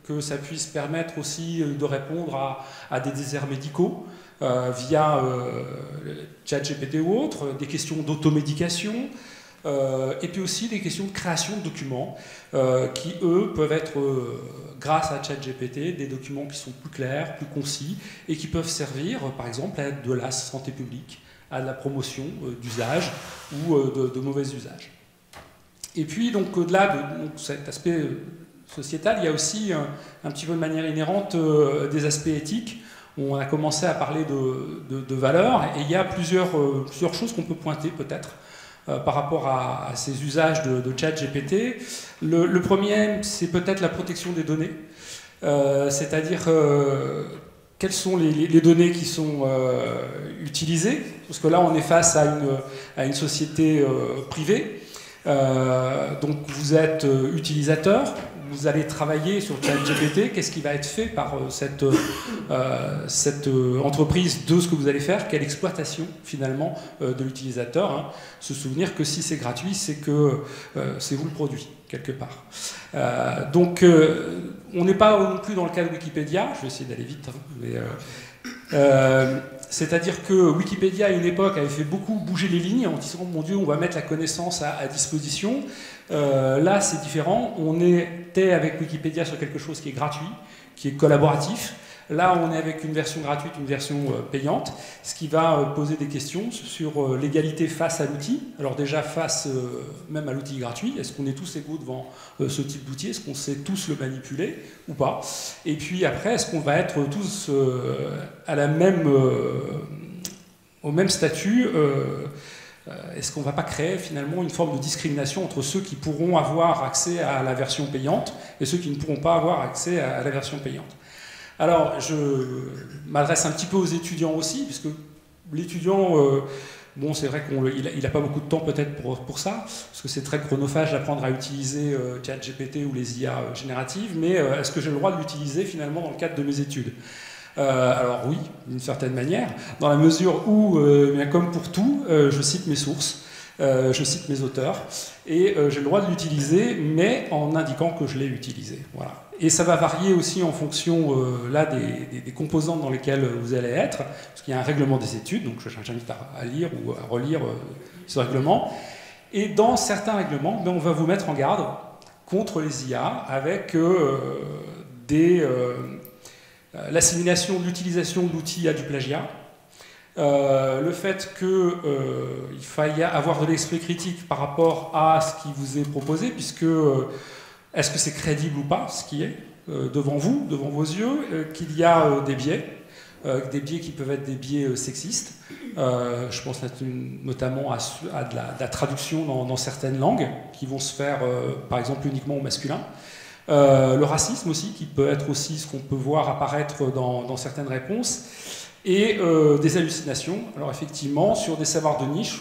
que ça puisse permettre aussi de répondre à des déserts médicaux via ChatGPT ou autres, des questions d'automédication, et puis aussi des questions de création de documents qui, eux, peuvent être, grâce à ChatGPT, des documents qui sont plus clairs, plus concis, et qui peuvent servir, par exemple, à de la santé publique, à de la promotion d'usage ou de mauvais usages. Et puis, donc, au-delà de cet aspect sociétal, il y a aussi un petit peu de manière inhérente des aspects éthiques. On a commencé à parler de valeurs, et il y a plusieurs choses qu'on peut pointer peut-être par rapport à ces usages de ChatGPT. Le premier, c'est peut-être la protection des données, c'est-à-dire quelles sont les données qui sont utilisées, parce que là on est face à une société privée, donc vous êtes utilisateur, vous allez travailler sur ChatGPT, qu'est-ce qui va être fait par cette entreprise de ce que vous allez faire, quelle exploitation finalement de l'utilisateur, hein. Se souvenir que si c'est gratuit, c'est que c'est vous le produit, quelque part. Donc on n'est pas non plus dans le cas de Wikipédia, je vais essayer d'aller vite, hein, mais c'est-à-dire que Wikipédia à une époque avait fait beaucoup bouger les lignes en disant mon Dieu, on va mettre la connaissance à disposition. Là c'est différent, on était avec Wikipédia sur quelque chose qui est gratuit, qui est collaboratif. Là on est avec une version gratuite, une version payante, ce qui va poser des questions sur l'égalité face à l'outil. Alors déjà face même à l'outil gratuit, est-ce qu'on est tous égaux devant ce type d'outil, est-ce qu'on sait tous le manipuler ou pas? Et puis après, est-ce qu'on va être tous à la même, au même statut? Est-ce qu'on ne va pas créer finalement une forme de discrimination entre ceux qui pourront avoir accès à la version payante et ceux qui ne pourront pas avoir accès à la version payante? Alors, je m'adresse un petit peu aux étudiants aussi, puisque l'étudiant, bon, c'est vrai qu'il n'a pas beaucoup de temps peut-être pour ça, parce que c'est très chronophage d'apprendre à utiliser ChatGPT ou les IA génératives, mais est-ce que j'ai le droit de l'utiliser finalement dans le cadre de mes études? Alors oui, d'une certaine manière, dans la mesure où, bien comme pour tout, je cite mes sources, je cite mes auteurs, et j'ai le droit de l'utiliser, mais en indiquant que je l'ai utilisé. Voilà. Et ça va varier aussi en fonction là, des composantes dans lesquelles vous allez être, parce qu'il y a un règlement des études, donc je j'invite à lire ou à relire ce règlement. Et dans certains règlements, ben, on va vous mettre en garde contre les IA avec l'assimilation de l'utilisation de l'outil à du plagiat, le fait qu'il faille avoir de l'esprit critique par rapport à ce qui vous est proposé, puisque est-ce que c'est crédible ou pas, ce qui est devant vous, devant vos yeux, qu'il y a des biais qui peuvent être des biais sexistes. Je pense notamment à de la traduction dans certaines langues, qui vont se faire, par exemple, uniquement au masculin. Le racisme aussi, qui peut être aussi ce qu'on peut voir apparaître dans certaines réponses, et des hallucinations. Alors effectivement, sur des savoirs de niche,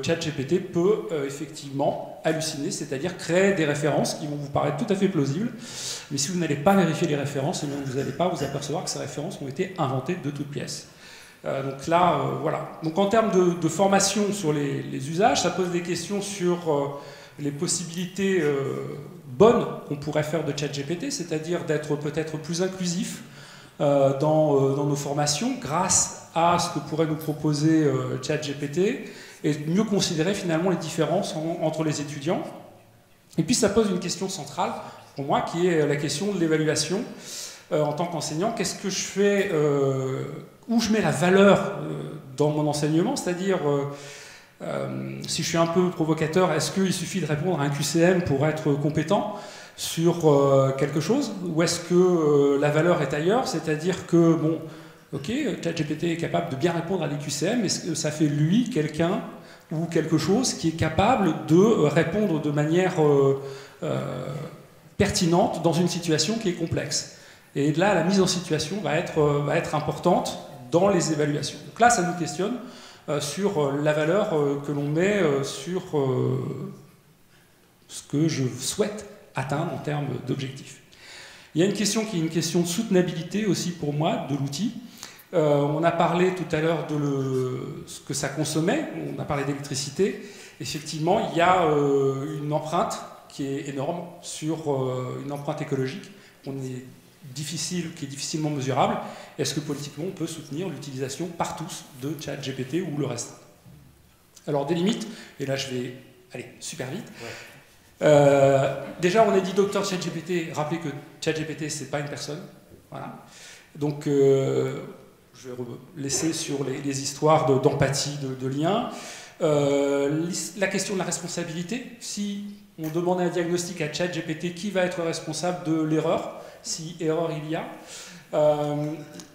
ChatGPT peut effectivement halluciner, c'est-à-dire créer des références qui vont vous paraître tout à fait plausibles, mais si vous n'allez pas vérifier les références, vous n'allez pas vous apercevoir que ces références ont été inventées de toutes pièces. Donc là, voilà. Donc en termes de formation sur les usages, ça pose des questions sur les possibilités bonnes qu'on pourrait faire de ChatGPT, c'est-à-dire d'être peut-être plus inclusif dans nos formations grâce à ce que pourrait nous proposer ChatGPT et mieux considérer finalement les différences entre les étudiants. Et puis ça pose une question centrale pour moi qui est la question de l'évaluation en tant qu'enseignant. Qu'est-ce que je fais, où je mets la valeur dans mon enseignement, c'est-à-dire si je suis un peu provocateur, est-ce qu'il suffit de répondre à un QCM pour être compétent sur quelque chose, ou est-ce que la valeur est ailleurs, c'est-à-dire que, bon, ok, ChatGPT est capable de bien répondre à des QCM, est-ce que ça fait lui, quelqu'un, ou quelque chose qui est capable de répondre de manière pertinente dans une situation qui est complexe. Et là, la mise en situation va être importante dans les évaluations. Donc là, ça nous questionne sur la valeur que l'on met sur ce que je souhaite atteindre en termes d'objectifs. Il y a une question qui est une question de soutenabilité aussi pour moi de l'outil. On a parlé tout à l'heure de ce que ça consommait, on a parlé d'électricité. Effectivement, il y a une empreinte qui est énorme sur une empreinte écologique qui est difficilement mesurable. Est-ce que politiquement on peut soutenir l'utilisation par tous de ChatGPT ou le reste? Alors des limites, et là je vais aller super vite. Ouais. Déjà on a dit docteur ChatGPT, rappelez que ChatGPT c'est pas une personne. Voilà. Donc je vais laisser sur les histoires d'empathie, de lien. La question de la responsabilité, si on demande un diagnostic à ChatGPT, qui va être responsable de l'erreur, si erreur il y a,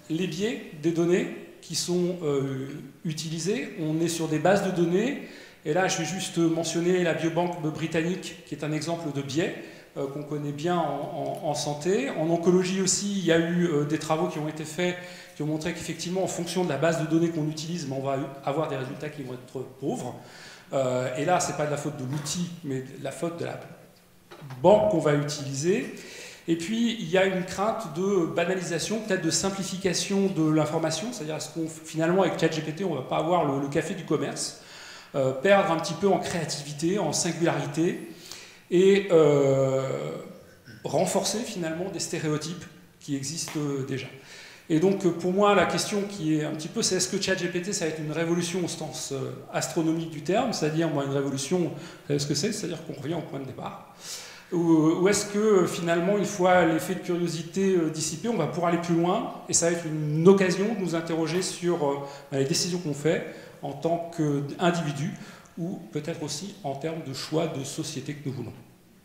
les biais des données qui sont utilisés, on est sur des bases de données Et là, je vais juste mentionner la biobanque britannique, qui est un exemple de biais qu'on connaît bien en santé. En oncologie aussi, il y a eu des travaux qui ont été faits, qui ont montré qu'effectivement, en fonction de la base de données qu'on utilise, on va avoir des résultats qui vont être pauvres. Et là, ce n'est pas de la faute de l'outil, mais de la faute de la banque qu'on va utiliser. Et puis, il y a une crainte de banalisation, peut-être de simplification de l'information, c'est-à-dire est-ce qu'on, finalement, avec ChatGPT, on ne va pas avoir le café du commerce, perdre un petit peu en créativité, en singularité, et renforcer, finalement, des stéréotypes qui existent déjà. Et donc, pour moi, la question qui est un petit peu, c'est est-ce que ChatGPT, ça va être une révolution au sens astronomique du terme, c'est-à-dire, moi, une révolution, vous savez ce que c'est, c'est-à-dire qu'on revient au point de départ, ou est-ce que finalement, une fois l'effet de curiosité dissipé, on va pouvoir aller plus loin et ça va être une occasion de nous interroger sur les décisions qu'on fait en tant qu'individu ou peut-être aussi en termes de choix de société que nous voulons.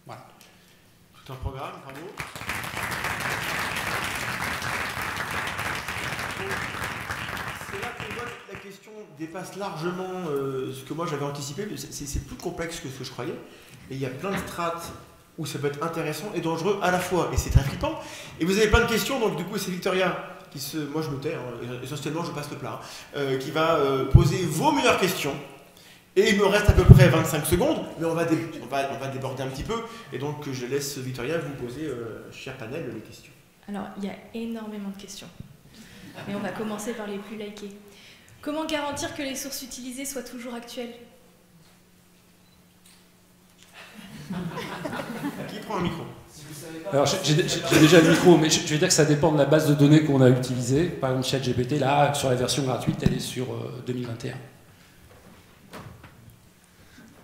Voilà. Tout un programme, bravo. C'est là qu'on voit que la question dépasse largement ce que moi j'avais anticipé. C'est plus complexe que ce que je croyais. Et il y a plein de strates où ça peut être intéressant et dangereux à la fois. Et c'est très flippant. Et vous avez plein de questions, donc du coup c'est Victoria qui se... Moi je me tais, hein, essentiellement je passe le plat, qui va poser vos meilleures questions. Et il me reste à peu près 25 secondes, mais on va déborder un petit peu. Et donc je laisse Victoria vous poser, cher panel, les questions. Alors il y a énormément de questions. Mais on va commencer par les plus likées. Comment garantir que les sources utilisées soient toujours actuelles ? Qui prend un micro ? Alors, j'ai déjà le micro, mais je vais dire que ça dépend de la base de données qu'on a utilisée. Par exemple, ChatGPT, là, sur la version gratuite, elle est sur 2021.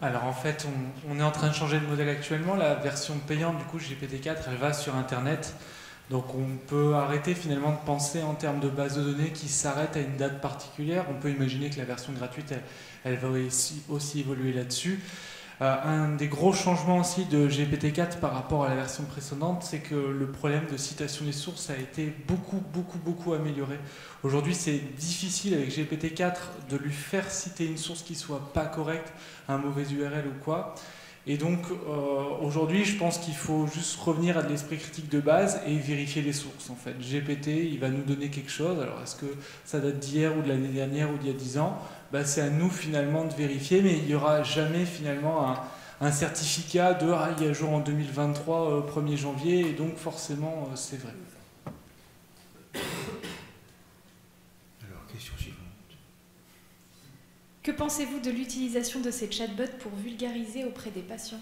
Alors en fait, on est en train de changer de modèle actuellement. La version payante, du coup, GPT-4, elle va sur Internet. Donc on peut arrêter finalement de penser en termes de base de données qui s'arrête à une date particulière. On peut imaginer que la version gratuite, elle va aussi évoluer là-dessus. Un des gros changements aussi de GPT-4 par rapport à la version précédente, c'est que le problème de citation des sources a été beaucoup amélioré. Aujourd'hui, c'est difficile avec GPT-4 de lui faire citer une source qui soit pas correcte, un mauvais URL ou quoi. Et donc, aujourd'hui, je pense qu'il faut juste revenir à de l'esprit critique de base et vérifier les sources, en fait. GPT, il va nous donner quelque chose. Alors, est-ce que ça date d'hier ou de l'année dernière ou d'il y a 10 ans ? C'est à nous, finalement, de vérifier, mais il n'y aura jamais, finalement, un certificat de « il y a jour en 2023, 1er janvier », et donc, forcément, c'est vrai. Alors, question suivante. Que pensez-vous de l'utilisation de ces chatbots pour vulgariser auprès des patients ?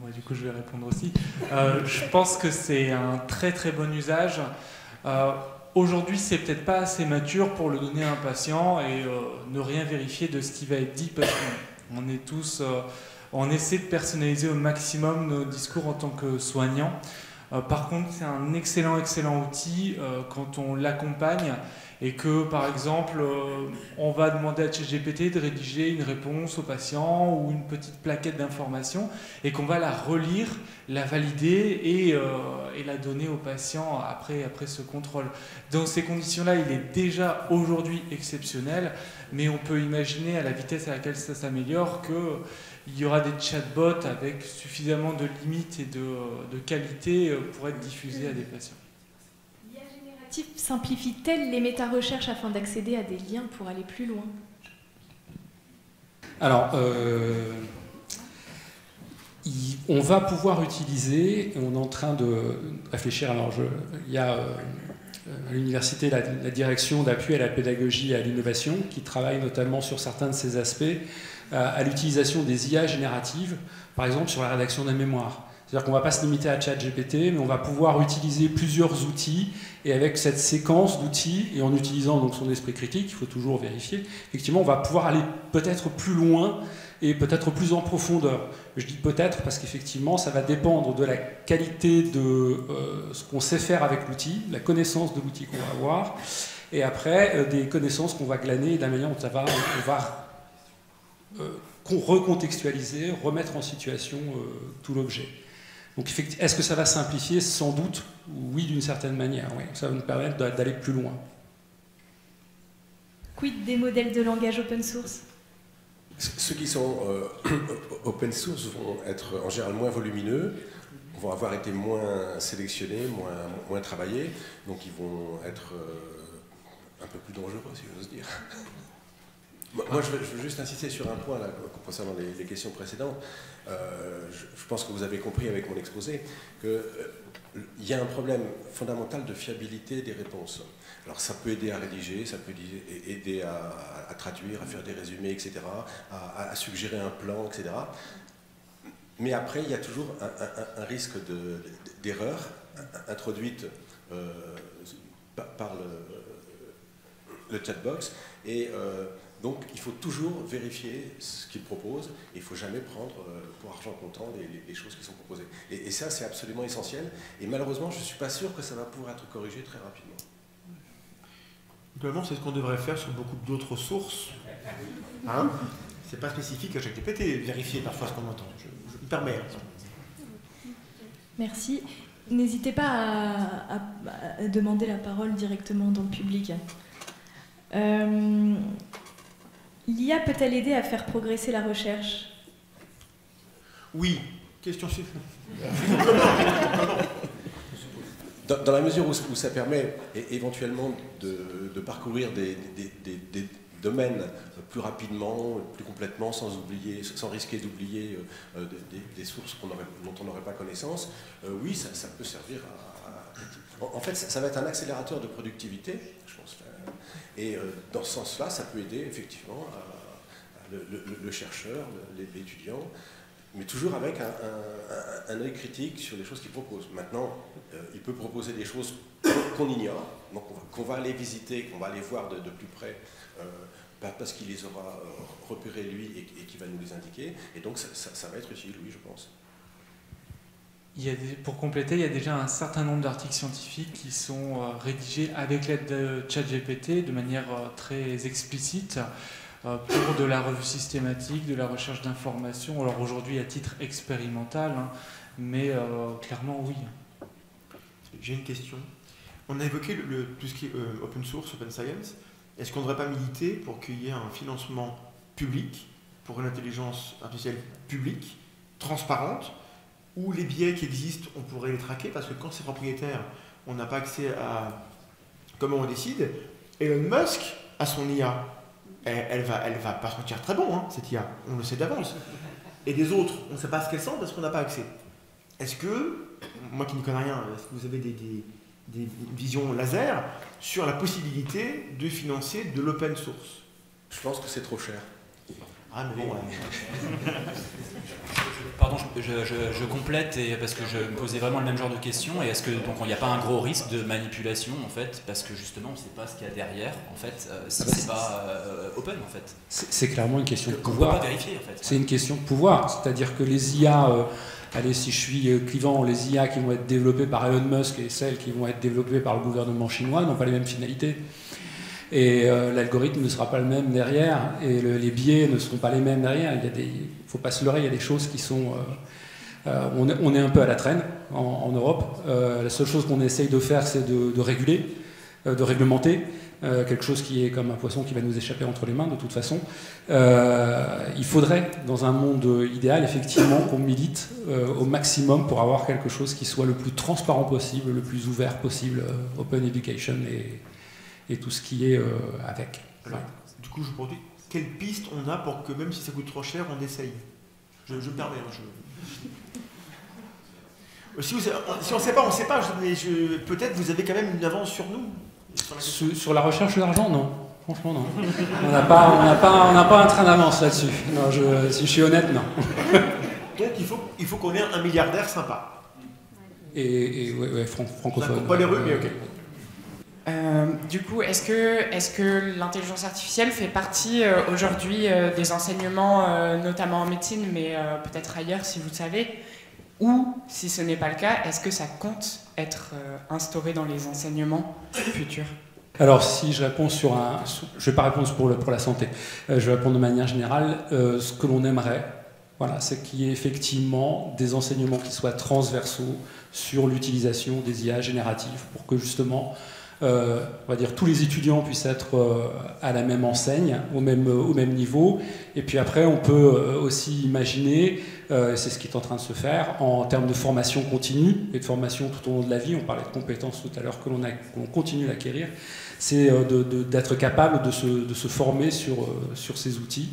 Moi, du coup, je vais répondre aussi. Je pense que c'est un très bon usage. Aujourd'hui, c'est peut-être pas assez mature pour le donner à un patient et ne rien vérifier de ce qui va être dit parce qu'on est tous... on essaie de personnaliser au maximum nos discours en tant que soignants. Par contre, c'est un excellent outil quand on l'accompagne et que, par exemple, on va demander à ChatGPT de rédiger une réponse au patient ou une petite plaquette d'informations et qu'on va la relire, la valider et la donner au patient après ce contrôle. Dans ces conditions-là, il est déjà aujourd'hui exceptionnel, mais on peut imaginer à la vitesse à laquelle ça s'améliore qu'il y aura des chatbots avec suffisamment de limites et de qualité pour être diffusés à des patients. L'IA générative simplifie-t-elle les méta-recherches afin d'accéder à des liens pour aller plus loin ? Alors, on va pouvoir utiliser, et on est en train de réfléchir, alors il y a à l'université la direction d'appui à la pédagogie et à l'innovation qui travaille notamment sur certains de ces aspects, à l'utilisation des IA génératives, par exemple sur la rédaction d'un mémoire. C'est-à-dire qu'on ne va pas se limiter à ChatGPT, mais on va pouvoir utiliser plusieurs outils, et avec cette séquence d'outils, et en utilisant donc son esprit critique, il faut toujours vérifier, effectivement on va pouvoir aller peut-être plus loin, et peut-être plus en profondeur. Je dis peut-être parce qu'effectivement ça va dépendre de la qualité de ce qu'on sait faire avec l'outil, la connaissance de l'outil qu'on va avoir, et après des connaissances qu'on va glaner, et de la manière dont on va recontextualiser, remettre en situation tout l'objet. Donc est-ce que ça va simplifier ? Sans doute, oui, d'une certaine manière. Oui. Ça va nous permettre d'aller plus loin. Quid des modèles de langage open source ? Ceux qui sont open source vont être en général moins volumineux, vont avoir été moins sélectionnés, moins travaillés, donc ils vont être un peu plus dangereux, si j'ose dire. Moi, je veux juste insister sur un point là, concernant les questions précédentes. Je pense que vous avez compris avec mon exposé qu'il y a un problème fondamental de fiabilité des réponses. Alors ça peut aider à rédiger, ça peut aider à traduire, à faire des résumés, etc., à suggérer un plan, etc. Mais après, il y a toujours un risque d'erreur introduite par le chatbox. Et donc, il faut toujours vérifier ce qu'il propose. Et il ne faut jamais prendre pour argent comptant les choses qui sont proposées. Et ça, c'est absolument essentiel. Et malheureusement, je ne suis pas sûr que ça va pouvoir être corrigé très rapidement. Globalement, c'est ce qu'on devrait faire sur beaucoup d'autres sources. Hein? C'est pas spécifique à ChatGPT, vérifier parfois ce qu'on entend. Je me permets. Merci. N'hésitez pas à demander la parole directement dans le public. L'IA peut-elle aider à faire progresser la recherche? Oui. Question suivante. Dans la mesure où ça permet éventuellement de parcourir des domaines plus rapidement, plus complètement, sans risquer d'oublier des sources dont on n'aurait pas connaissance, oui, ça peut servir à... En fait, ça va être un accélérateur de productivité, je pense. Et dans ce sens-là, ça peut aider effectivement le chercheur, l'étudiant, mais toujours avec un œil critique sur les choses qu'il propose. Maintenant, il peut proposer des choses qu'on ignore, donc qu'on va aller visiter, qu'on va aller voir de plus près, parce qu'il les aura repérés lui et qu'il va nous les indiquer. Et donc ça va être utile, oui, je pense. Pour compléter, il y a déjà un certain nombre d'articles scientifiques qui sont rédigés avec l'aide de ChatGPT de manière très explicite, pour de la revue systématique, de la recherche d'informations, alors aujourd'hui à titre expérimental, hein, mais clairement oui. J'ai une question. On a évoqué tout ce qui est open source, open science. Est-ce qu'on ne devrait pas militer pour qu'il y ait un financement public pour une intelligence artificielle publique, transparente, où les biais qui existent, on pourrait les traquer, parce que quand c'est propriétaire, on n'a pas accès à comment on décide. Elon Musk a son IA. Elle va pas se sentir très bon, hein, cette IA, on le sait d'avance. Et des autres, on ne sait pas ce qu'elles sentent parce qu'on n'a pas accès. Est-ce que, moi qui n'y connais rien, est-ce que vous avez des visions laser sur la possibilité de financer de l'open source? Je pense que c'est trop cher. Ah, mais bon, Pardon, je complète parce que je me posais vraiment le même genre de questions. Et est-ce que donc il n'y a pas un gros risque de manipulation en fait, parce que justement on ne sait pas ce qu'il y a derrière en fait, si c'est pas open en fait. C'est clairement une question de qu'on pouvoir. ne peut pas vérifier en fait. C'est une question de pouvoir, c'est-à-dire que les IA, allez, si je suis clivant, les IA qui vont être développées par Elon Musk et celles qui vont être développées par le gouvernement chinois n'ont pas les mêmes finalités. Et l'algorithme ne sera pas le même derrière, et les biais ne seront pas les mêmes derrière. Il ne faut pas se leurrer, il y a des choses qui sont... on est un peu à la traîne en Europe. La seule chose qu'on essaye de faire, c'est de réguler, de réglementer, quelque chose qui est comme un poisson qui va nous échapper entre les mains de toute façon. Il faudrait, dans un monde idéal, effectivement, qu'on milite au maximum pour avoir quelque chose qui soit le plus transparent possible, le plus ouvert possible, open education et tout ce qui est avec. Alors, du coup, je vous dis, quelle piste on a pour que même si ça coûte trop cher, on essaye? Je me permets. Si on ne sait pas, on ne sait pas. Peut-être vous avez quand même une avance sur nous. Sur la recherche d'argent, non. Franchement, non. On n'a pas un train d'avance là-dessus. Non, si je suis honnête, non. Donc il faut qu'on ait un milliardaire sympa. Et ouais, francophone. On n'a pas les rues, mais ok. Du coup, est-ce que l'intelligence artificielle fait partie aujourd'hui des enseignements, notamment en médecine, mais peut-être ailleurs si vous le savez, ou si ce n'est pas le cas, est-ce que ça compte être instauré dans les enseignements futurs? Alors, si je réponds je ne vais pas répondre pour la santé, je vais répondre de manière générale. Ce que l'on aimerait, voilà, c'est qu'il y ait effectivement des enseignements qui soient transversaux sur l'utilisation des IA génératives pour que justement on va dire tous les étudiants puissent être à la même enseigne, au même niveau. Et puis après, on peut aussi imaginer, c'est ce qui est en train de se faire, en termes de formation continue et de formation tout au long de la vie. On parlait de compétences tout à l'heure que l'on continue d'acquérir. C'est d'être capable de se former sur ces outils.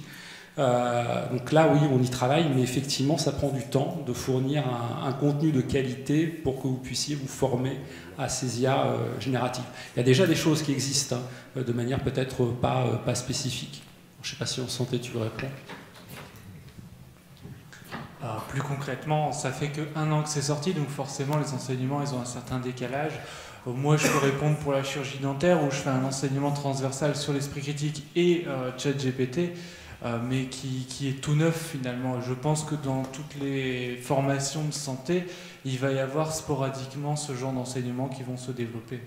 Donc là, oui, on y travaille, mais effectivement, ça prend du temps de fournir un contenu de qualité pour que vous puissiez vous former à ces IA génératives. Il y a déjà des choses qui existent, hein, de manière peut-être pas spécifique. Je ne sais pas si en santé tu veux répondre. Plus concrètement, ça fait qu'1 an que c'est sorti, donc forcément les enseignements ils ont un certain décalage. Moi je peux répondre pour la chirurgie dentaire où je fais un enseignement transversal sur l'esprit critique et ChatGPT, mais qui est tout neuf finalement. Je pense que dans toutes les formations de santé, il va y avoir sporadiquement ce genre d'enseignements qui vont se développer.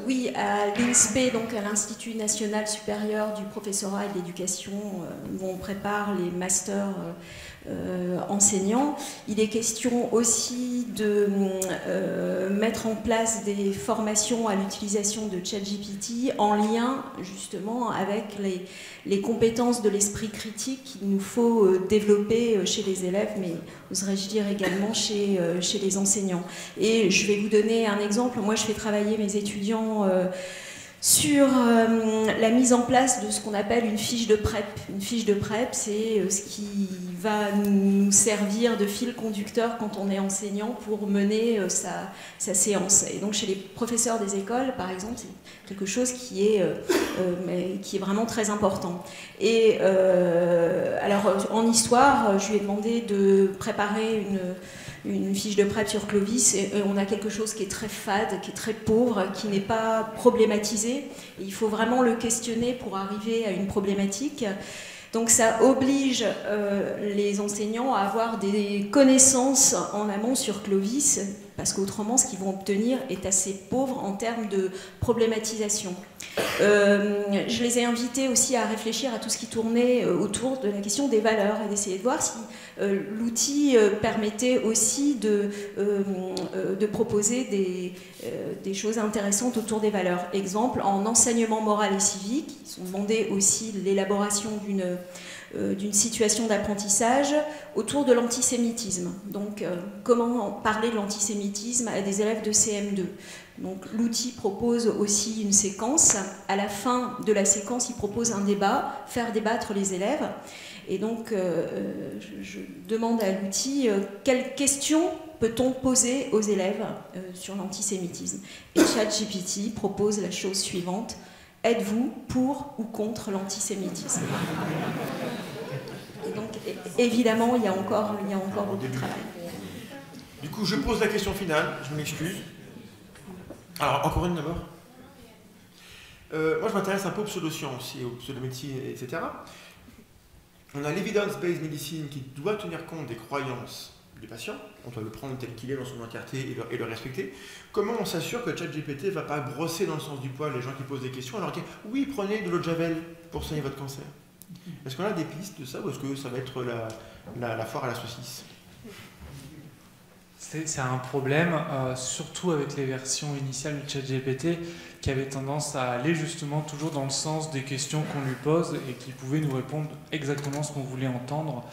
Oui, à l'INSPE, donc à l'Institut National Supérieur du Professorat et de l'Éducation, où on prépare les masters enseignants, il est question aussi de mettre en place des formations à l'utilisation de ChatGPT en lien justement avec les compétences de l'esprit critique qu'il nous faut développer chez les élèves, mais oserais-je dire également chez les enseignants. Et je vais vous donner un exemple. Moi, je fais travailler mes étudiants sur la mise en place de ce qu'on appelle une fiche de PrEP. Une fiche de PrEP, c'est ce qui va nous servir de fil conducteur quand on est enseignant pour mener sa séance. Et donc chez les professeurs des écoles, par exemple, c'est quelque chose qui est vraiment très important. Et alors en histoire, je lui ai demandé de préparer une fiche de PrEP sur Clovis, et on a quelque chose qui est très fade, qui est très pauvre, qui n'est pas problématisé. Et il faut vraiment le questionner pour arriver à une problématique. Donc ça oblige les enseignants à avoir des connaissances en amont sur Clovis, parce qu'autrement, ce qu'ils vont obtenir est assez pauvre en termes de problématisation. Je les ai invités aussi à réfléchir à tout ce qui tournait autour de la question des valeurs et d'essayer de voir si l'outil permettait aussi de proposer des choses intéressantes autour des valeurs. Exemple, en enseignement moral et civique, ils ont demandé aussi l'élaboration d'une situation d'apprentissage autour de l'antisémitisme. Donc, comment parler de l'antisémitisme à des élèves de CM2 ? Donc, l'outil propose aussi une séquence. À la fin de la séquence, il propose un débat, faire débattre les élèves. Et donc, je demande à l'outil quelles questions peut-on poser aux élèves sur l'antisémitisme. Et ChatGPT propose la chose suivante: êtes-vous pour ou contre l'antisémitisme? Et donc, évidemment, il y a encore beaucoup de travail. Du coup, je pose la question finale, je m'excuse. Alors, encore une d'abord. Moi, je m'intéresse un peu aux pseudosciences et aux pseudomédecines, etc. On a l'evidence-based medicine qui doit tenir compte des croyances du patient. On doit le prendre tel qu'il est dans son entièreté et le respecter. Comment on s'assure que ChatGPT ne va pas brosser dans le sens du poil les gens qui posent des questions alors dire « Oui, prenez de l'eau de Javel pour soigner votre cancer ». Est-ce qu'on a des pistes de ça ou est-ce que ça va être la foire à la saucisse? C'est un problème, surtout avec les versions initiales de ChatGPT, qui avaient tendance à aller justement toujours dans le sens des questions qu'on lui pose et qui pouvaient nous répondre exactement ce qu'on voulait entendre.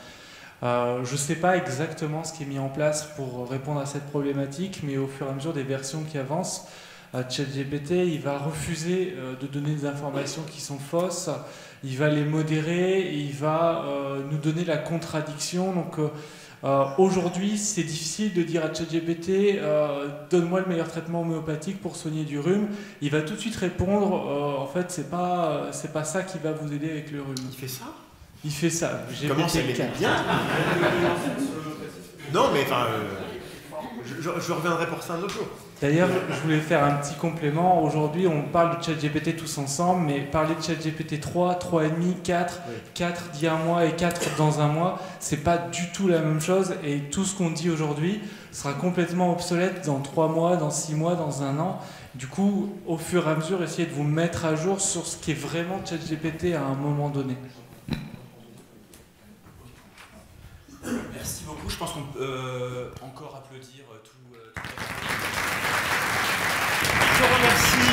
Je ne sais pas exactement ce qui est mis en place pour répondre à cette problématique, mais au fur et à mesure des versions qui avancent, ChatGPT il va refuser de donner des informations qui sont fausses, il va les modérer, et il va nous donner la contradiction. Donc aujourd'hui, c'est difficile de dire à ChatGPT donne-moi le meilleur traitement homéopathique pour soigner du rhume. Il va tout de suite répondre en fait, c'est pas ça qui va vous aider avec le rhume. Il fait ça? Il fait ça. Comment ça l'est bien? Non, mais enfin, je reviendrai pour ça un autre jour. D'ailleurs, je voulais faire un petit complément. Aujourd'hui, on parle de ChatGPT tous ensemble, mais parler de ChatGPT 3, 3,5, 4, oui. 4 d'il y a un mois et 4 dans un mois, c'est pas du tout la même chose. Et tout ce qu'on dit aujourd'hui sera complètement obsolète dans 3 mois, dans 6 mois, dans un an. Du coup, au fur et à mesure, essayez de vous mettre à jour sur ce qui est vraiment ChatGPT à un moment donné. Merci beaucoup. pense qu'on peut encore applaudir tout. Je remercie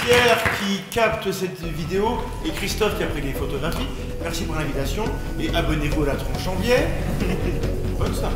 Pierre qui capte cette vidéo et Christophe qui a pris les photographies. Merci pour l'invitation et abonnez-vous à la tronche en biais. Bonne soirée.